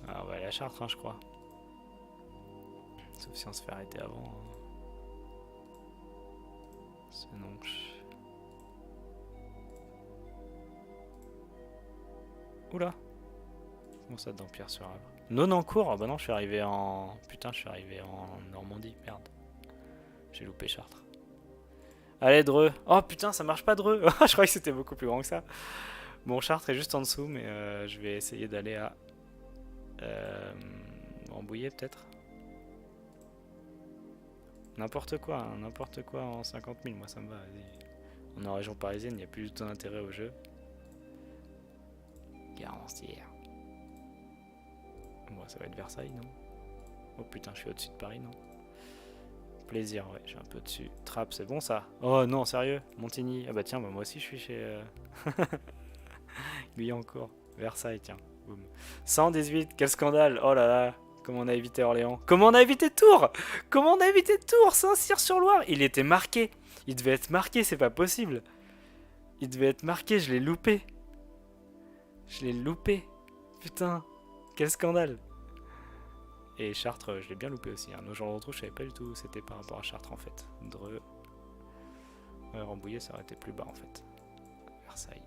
Ah, on va aller à Chartres, hein, je crois. Sauf si on se fait arrêter avant. Hein. Sinon, Oula. Comment ça, Dampierre-sur-Avre? Nonancourt? Oh bah non, je suis arrivé en... Putain, je suis arrivé en Normandie, merde. J'ai loupé Chartres. Allez, Dreux. Oh putain, ça marche pas, Dreux. Je croyais que c'était beaucoup plus grand que ça. Bon, Chartres est juste en dessous, mais je vais essayer d'aller à... Rambouillet, peut-être. N'importe quoi, hein, n'importe quoi en 50 000, moi ça me va. On est en région parisienne, il n'y a plus du tout d'intérêt au jeu. Garancière. Bon, ça va être Versailles, non? Oh putain, je suis au-dessus de Paris, non? Plaisir, ouais, je suis un peu au-dessus. Trappes, c'est bon ça? Oh non, sérieux? Montigny? Ah bah tiens, bah, moi aussi je suis chez... Guyancourt. Versailles, tiens. Boum. 118, quel scandale! Oh là là! Comment on a évité Orléans? Comment on a évité Tours? Comment on a évité Tours? Saint-Cyr-sur-Loire? Il était marqué. Il devait être marqué, c'est pas possible. Il devait être marqué, je l'ai loupé. Je l'ai loupé. Putain, quel scandale. Et Chartres, je l'ai bien loupé aussi. Hein. Nogent-le-Rotrou, je savais pas du tout où c'était par rapport à Chartres en fait. Dreux. Ouais, Rambouillet, ça aurait été plus bas en fait. Versailles.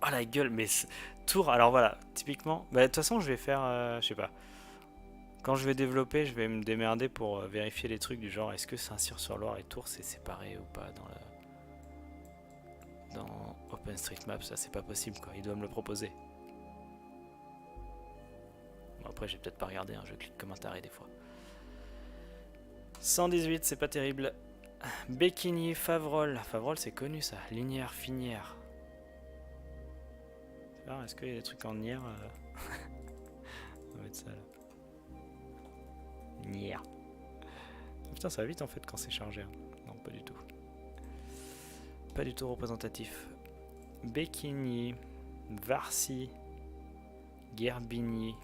Oh la gueule, mais Tours, alors voilà, typiquement. Bah, de toute façon, je vais faire. Je sais pas. Quand je vais développer, je vais me démerder pour vérifier les trucs du genre est-ce que Saint-Cyr-sur-Loire et Tours c'est séparé ou pas dans OpenStreetMap. Ça, c'est pas possible quoi. Il doit me le proposer. Bon, après, j'ai peut-être pas regardé, hein, je clique comme un taré des fois. 118, c'est pas terrible. Béquigny, Favrol. Favrol, c'est connu ça. Linière, Finière. Alors, est-ce qu'il y a des trucs en Nière On va mettre ça là. Nière. Putain, ça va vite en fait quand c'est chargé. Hein. Non, pas du tout. Pas du tout représentatif. Béquigny, Varcy, Guerbigny.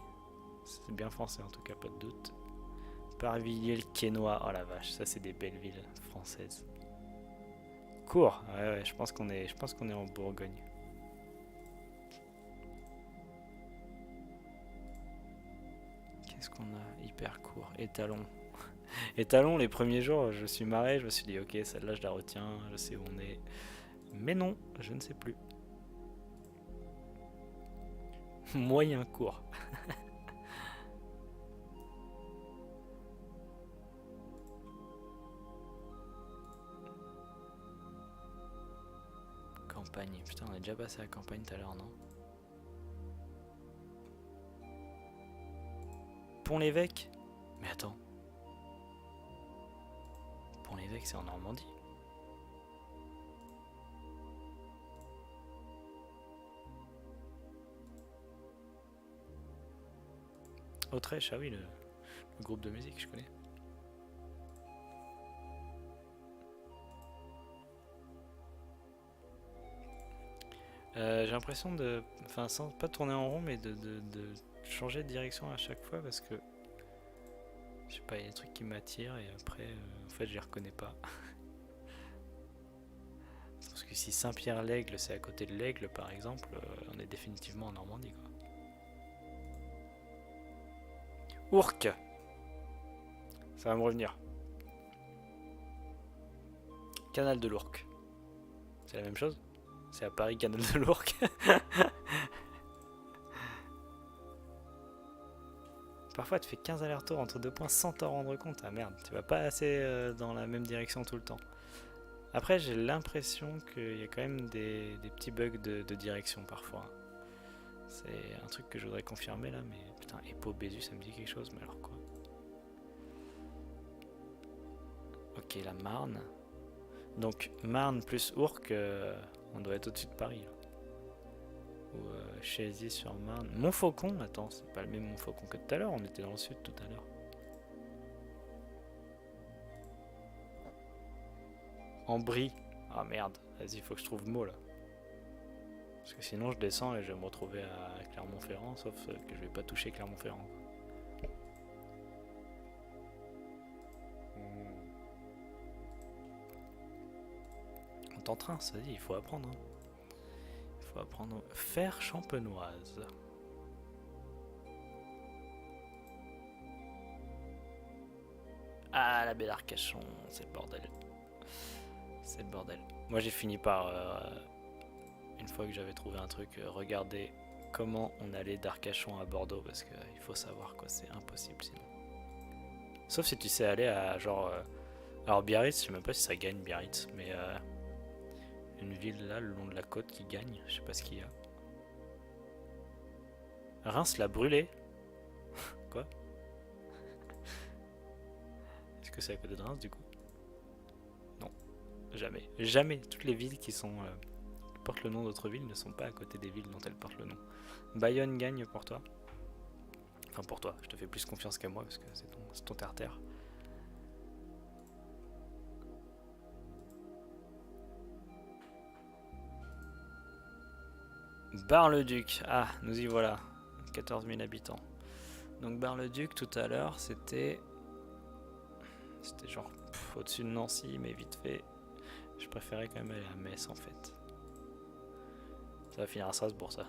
C'est bien français en tout cas, pas de doute. Parvillers-le-Quesnoy. Oh la vache, ça c'est des belles villes françaises. Cours. Ouais, je pense qu'on est en Bourgogne. Qu'est-ce qu'on a? Hyper court. Étalon. Étalon, les premiers jours, je me suis marré, je me suis dit ok, celle-là je la retiens, je sais où on est. Mais non, je ne sais plus. Moyen court. Campagne. Putain, on est déjà passé à la campagne tout à l'heure, non? Pont-l'Évêque? Mais attends. Pont-l'Évêque, c'est en Normandie. Autrèche, ah oui, le groupe de musique, je connais. J'ai l'impression de... Enfin, sans pas tourner en rond, mais de changer de direction à chaque fois parce que... Je sais pas, il y a des trucs qui m'attirent et après, en fait, je les reconnais pas. Parce que si Saint-Pierre-l'Aigle, c'est à côté de l'Aigle, par exemple, on est définitivement en Normandie, quoi. Ourcq. Ça va me revenir. Canal de l'Ourcq. C'est la même chose? C'est à Paris, Canal de l'Ourcq. Parfois, tu fais 15 allers-retours entre deux points sans t'en rendre compte. Ah merde, tu vas pas assez dans la même direction tout le temps. Après, j'ai l'impression qu'il y a quand même des petits bugs de direction parfois. C'est un truc que je voudrais confirmer là, mais putain, Épau Bézu, ça me dit quelque chose, mais alors quoi? Ok, la Marne. Donc, Marne plus Ourcq, on doit être au-dessus de Paris. Là. Ou Chézy-sur-Marne. Montfaucon, attends, c'est pas le même Montfaucon que tout à l'heure, on était dans le sud tout à l'heure. En Brie. Ah merde, vas-y, faut que je trouve le mot là. Parce que sinon je descends et je vais me retrouver à Clermont-Ferrand, sauf que je vais pas toucher Clermont-Ferrand. On t'entraîne, ça dit, il faut apprendre. Hein. Il faut apprendre. Faire champenoise. Ah, la belle Arcachon, c'est le bordel. C'est le bordel. Moi j'ai fini par, une fois que j'avais trouvé un truc, regarder comment on allait d'Arcachon à Bordeaux, parce qu'il faut savoir quoi, c'est impossible sinon. Sauf si tu sais aller à genre... alors Biarritz, je sais même pas si ça gagne Biarritz, mais une ville là, le long de la côte qui gagne, je sais pas ce qu'il y a. Reims l'a brûlé. Quoi? Est-ce que c'est à côté de Reims du coup? Non, jamais. Jamais. Toutes les villes qui sont qui portent le nom d'autres villes ne sont pas à côté des villes dont elles portent le nom. Bayonne gagne pour toi. Enfin pour toi, je te fais plus confiance qu'à moi parce que c'est ton terre-terre. Bar-le-Duc, ah, nous y voilà. 14 000 habitants. Donc Bar-le-Duc, tout à l'heure, c'était genre au-dessus de Nancy, mais vite fait. Je préférais quand même aller à Metz, en fait. Ça va finir à Strasbourg, ça.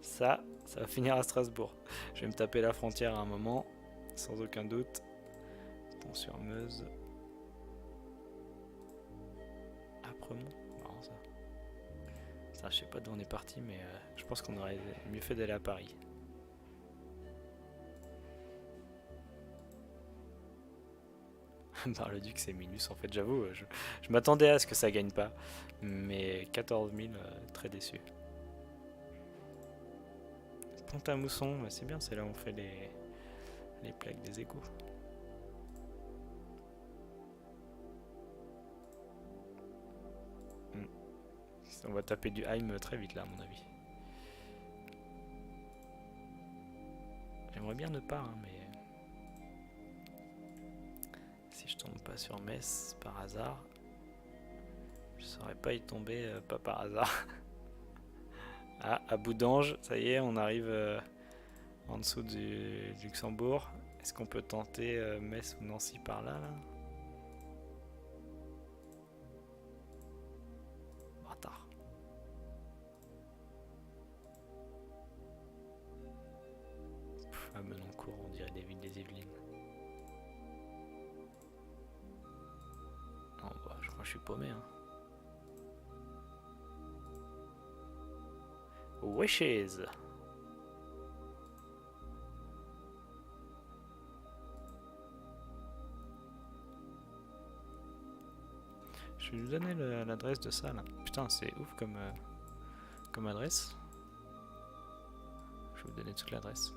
Ça va finir à Strasbourg. Je vais me taper la frontière à un moment, sans aucun doute. Pont-sur-Meuse. Apremont, marrant ça. Ça, je sais pas d'où on est parti, mais je pense qu'on aurait mieux fait d'aller à Paris. Bar-le-Duc, c'est minus en fait, j'avoue. Je m'attendais à ce que ça gagne pas, mais 14 000, très déçu. Pont-à-Mousson, c'est bien, c'est là où on fait les plaques des égouts. On va taper du Heim très vite là, à mon avis. J'aimerais bien ne pas, hein, mais... Si je tombe pas sur Metz par hasard, je saurais pas y tomber pas par hasard. Ah, à bout d'ange, ça y est, on arrive en dessous du Luxembourg. Est-ce qu'on peut tenter Metz ou Nancy par là, là? Bâtard. À Menoncourt, on dirait des villes des Yvelines. Non, bah, je crois que je suis paumé, hein. Wishes. Je vais vous donner l'adresse de ça là. Putain, c'est ouf comme adresse. Je vais vous donner toute l'adresse.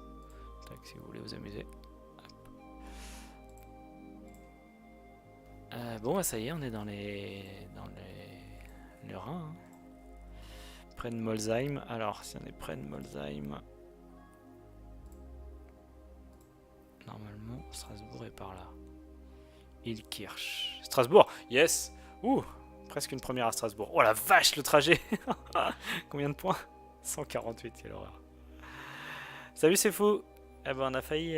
Tac, si vous voulez vous amuser. Bon, bah, ça y est, on est dans le Rhin. Hein. Près de Molsheim. Alors, si on est près de Molsheim, normalement, Strasbourg est par là. Ilkirch. Strasbourg, yes. Ouh, presque une première à Strasbourg. Oh la vache, le trajet. Combien de points? 148, quelle horreur. Salut, c'est fou. Eh ben, on a failli...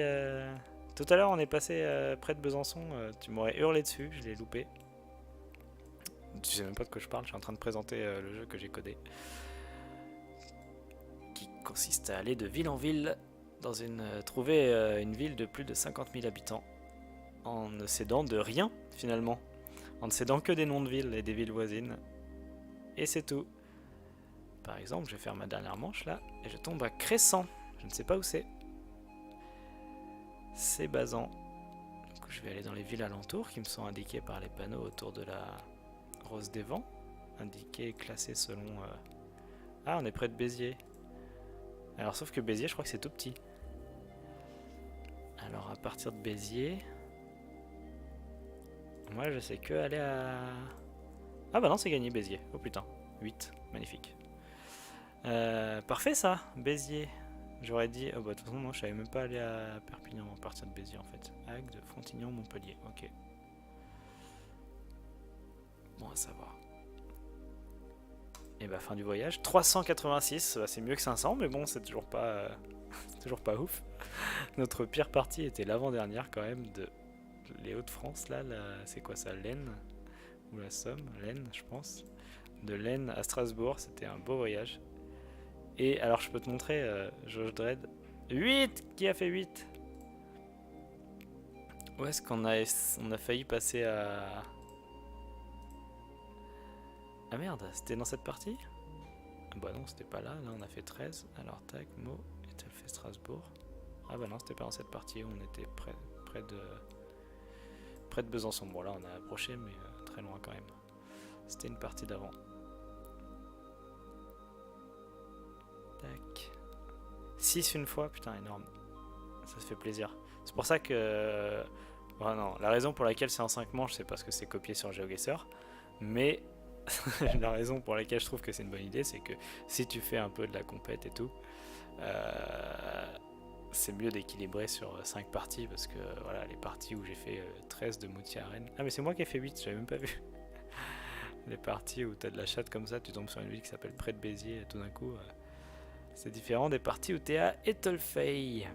Tout à l'heure, on est passé près de Besançon. Tu m'aurais hurlé dessus, je l'ai loupé. Tu sais même pas de quoi je parle, je suis en train de présenter le jeu que j'ai codé. Qui consiste à aller de ville en ville, dans trouver une ville de plus de 50 000 habitants, en ne cédant de rien, finalement. En ne cédant que des noms de villes et des villes voisines. Et c'est tout. Par exemple, je vais faire ma dernière manche là, et je tombe à Cressan. Je ne sais pas où c'est. C'est Bazan. Donc je vais aller dans les villes alentours qui me sont indiquées par les panneaux autour de la Rose des Vents. Indiquées, classées selon... Ah, on est près de Béziers. Alors sauf que Béziers, je crois que c'est tout petit. Alors à partir de Béziers... Moi je sais que aller à... Ah bah non, c'est gagné Béziers. Oh putain, 8, magnifique. Parfait ça, Béziers. J'aurais dit... Oh bah de toute façon non, je savais même pas aller à Perpignan à partir de Béziers en fait. Agde, Frontignan, Montpellier, ok. Bon à savoir. Et bah fin du voyage, 386, bah, c'est mieux que 500, mais bon c'est toujours pas... toujours pas ouf. Notre pire partie était l'avant-dernière quand même de... Les Hauts-de-France, là, c'est quoi ça, l'Aisne ou la Somme, l'Aisne, je pense. De l'Aisne à Strasbourg, c'était un beau voyage. Et alors, je peux te montrer, Jauge Dredd. 8! Qui a fait 8? Où est-ce qu'on a failli passer à... Ah merde, c'était dans cette partie? Ah bah non, c'était pas là, là on a fait 13. Alors, tac, Mo, et fait Strasbourg. Ah bah non, c'était pas dans cette partie où on était près de Besançon. Bon là on a approché mais très loin quand même. C'était une partie d'avant. Tac. 6 une fois, putain énorme. Ça se fait plaisir. C'est pour ça que... Bon, non, la raison pour laquelle c'est en 5 manches c'est parce que c'est copié sur GeoGuessr. Mais la raison pour laquelle je trouve que c'est une bonne idée c'est que si tu fais un peu de la compète et tout... c'est mieux d'équilibrer sur 5 parties parce que voilà, les parties où j'ai fait 13 de Moutier à Rennes. Ah mais c'est moi qui ai fait 8, j'avais même pas vu. Les parties où t'as de la chatte comme ça, tu tombes sur une ville qui s'appelle près de Béziers et tout d'un coup c'est différent des parties où t'es à Étolfey.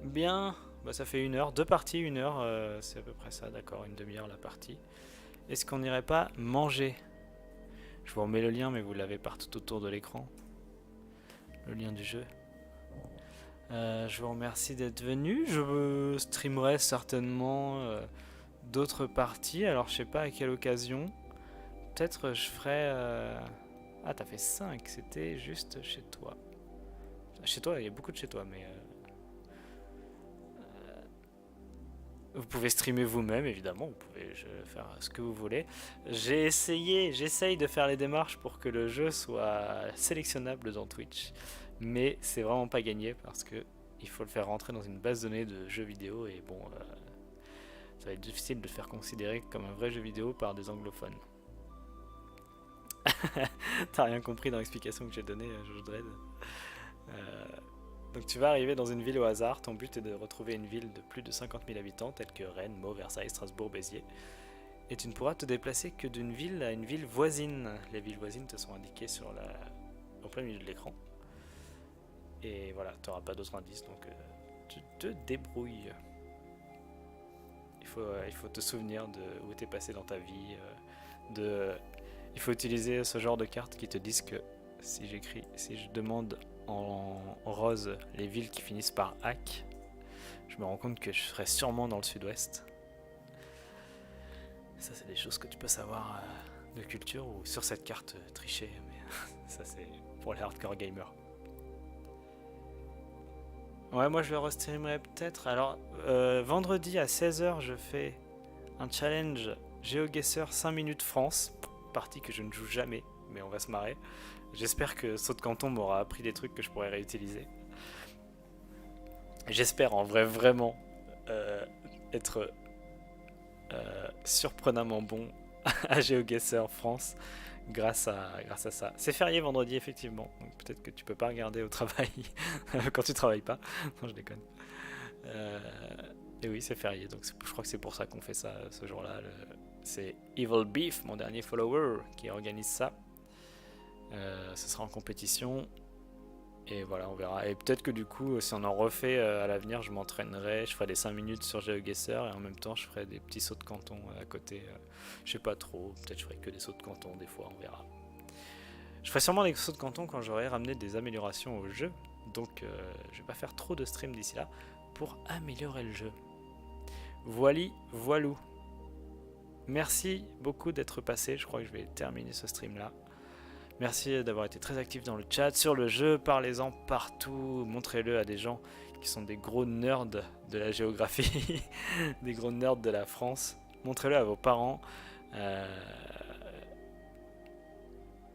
Bien, bah ça fait 1 heure, 2 parties, 1 heure, c'est à peu près ça, d'accord, une demi-heure la partie. Est-ce qu'on n'irait pas manger? Je vous remets le lien mais vous l'avez partout autour de l'écran. Le lien du jeu. Je vous remercie d'être venu. Je streamerai certainement d'autres parties. Alors je sais pas à quelle occasion. Peut-être je ferai... Ah t'as fait 5, c'était juste chez toi. Chez toi, il y a beaucoup de chez toi, mais... Vous pouvez streamer vous-même, évidemment. Vous pouvez faire ce que vous voulez. J'essaye de faire les démarches pour que le jeu soit sélectionnable dans Twitch. Mais c'est vraiment pas gagné parce que il faut le faire rentrer dans une base de données de jeux vidéo. Et bon, Ça va être difficile de te faire considérer comme un vrai jeu vidéo par des anglophones. T'as rien compris dans l'explication que j'ai donnée, Judge Dredd. Donc tu vas arriver dans une ville au hasard. Ton but est de retrouver une ville de plus de 50 000 habitants, telle que Rennes, Meaux, Versailles, Strasbourg, Béziers. Et tu ne pourras te déplacer que d'une ville à une ville voisine. Les villes voisines te sont indiquées au plein milieu de l'écran. Et voilà, tu n'auras pas d'autres indices, donc tu te débrouilles. Il faut te souvenir de où tu es passé dans ta vie. Il faut utiliser ce genre de cartes qui te disent que si je demande en rose les villes qui finissent par AC, je me rends compte que je serai sûrement dans le sud-ouest. Ça, c'est des choses que tu peux savoir de culture ou sur cette carte trichée, mais ça, c'est pour les hardcore gamers. Ouais, moi je le restreamerai peut-être. Alors, vendredi à 16h, je fais un challenge GeoGuessr 5 minutes France, partie que je ne joue jamais, mais on va se marrer. J'espère que Saut de Canton m'aura appris des trucs que je pourrais réutiliser. J'espère en vrai vraiment être surprenamment bon à GeoGuessr France grâce à ça. C'est férié vendredi effectivement, donc peut-être que tu peux pas regarder au travail quand tu travailles pas. Non, je déconne. Et oui, c'est férié, donc je crois que c'est pour ça qu'on fait ça ce jour-là. C'est Evil Beef, mon dernier follower, qui organise ça. Ce sera en compétition. Et voilà, on verra. Et peut-être que du coup, si on en refait à l'avenir, je m'entraînerai, je ferai des 5 minutes sur GeoGuessr et en même temps, je ferai des petits sauts de canton à côté. Je sais pas trop, peut-être je ferai que des sauts de canton des fois, on verra. Je ferai sûrement des sauts de canton quand j'aurai ramené des améliorations au jeu. Donc, je vais pas faire trop de stream d'ici là pour améliorer le jeu. Voilou. Merci beaucoup d'être passé. Je crois que je vais terminer ce stream là. Merci d'avoir été très actif dans le chat, sur le jeu, parlez-en partout, montrez-le à des gens qui sont des gros nerds de la géographie, des gros nerds de la France. Montrez-le à vos parents.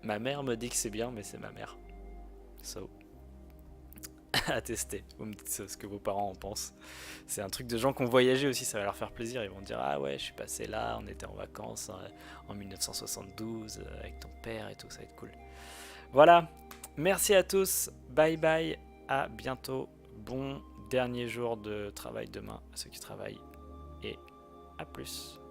Ma mère me dit que c'est bien, mais c'est ma mère. So, à tester. Vous me dites ce que vos parents en pensent. C'est un truc de gens qui ont voyagé aussi, ça va leur faire plaisir. Ils vont dire ah ouais, je suis passé là, on était en vacances en 1972 avec ton père et tout, ça va être cool. Voilà, merci à tous, bye bye, à bientôt. Bon dernier jour de travail demain à ceux qui travaillent et à plus.